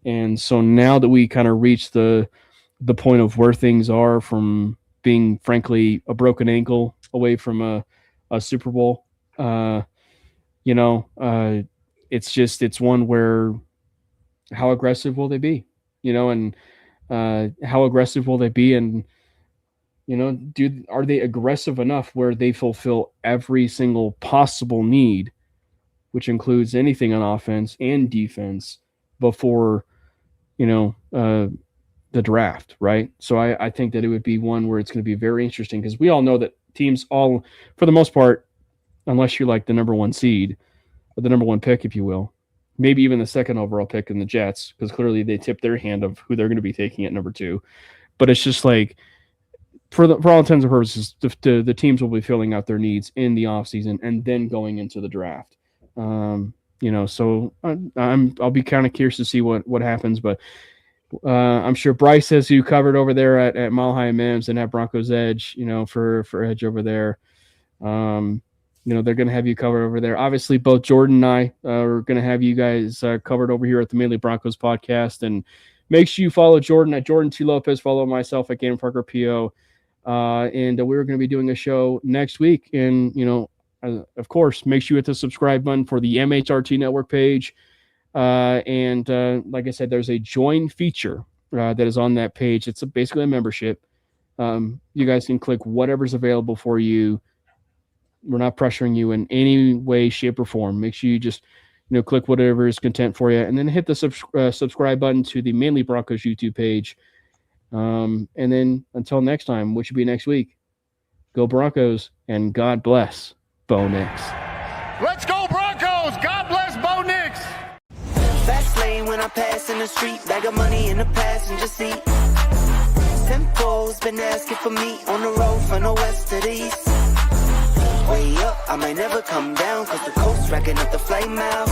And so now that we kind of reach the point of where things are from being, frankly, a broken ankle away from a Super Bowl, it's one where how aggressive will they be, and how aggressive will they be? And, are they aggressive enough where they fulfill every single possible need, which includes anything on offense and defense before, the draft, right? So I think that it would be one where it's going to be very interesting because we all know that teams all, for the most part, unless you're like the number 1 seed or the number 1 pick, if you will, maybe even the 2nd overall pick in the Jets, because clearly they tip their hand of who they're going to be taking at number 2. But it's just like, for all intents and purposes, the teams will be filling out their needs in the offseason and then going into the draft. So I'll be kind of curious to see what happens, but I'm sure Bryce has you covered over there at Mile High Mims and at Broncos Edge, for Edge over there. They're going to have you covered over there. Obviously, both Jordan and I are going to have you guys covered over here at the Mainly Broncos podcast. And make sure you follow Jordan at Jordan T. Lopez. Follow myself at Game Parker PO. And we're going to be doing a show next week. And, of course, make sure you hit the subscribe button for the MHRT Network page. And like I said, there's a join feature that is on that page. It's basically a membership. You guys can click whatever's available for you. We're not pressuring you in any way, shape, or form. Make sure you just click whatever is content for you, and then hit the subscribe button to the Mainly Broncos YouTube page. And then until next time, which should be next week, go Broncos, and God bless Bo Nix. Let's go Broncos! God bless Bo Nix! Fast lane when I pass in the street, bag of money in the passenger seat. Tempo's been asking for me on the road from the west to the east. Way up, I might never come down, cause the coast's racking up the flame out.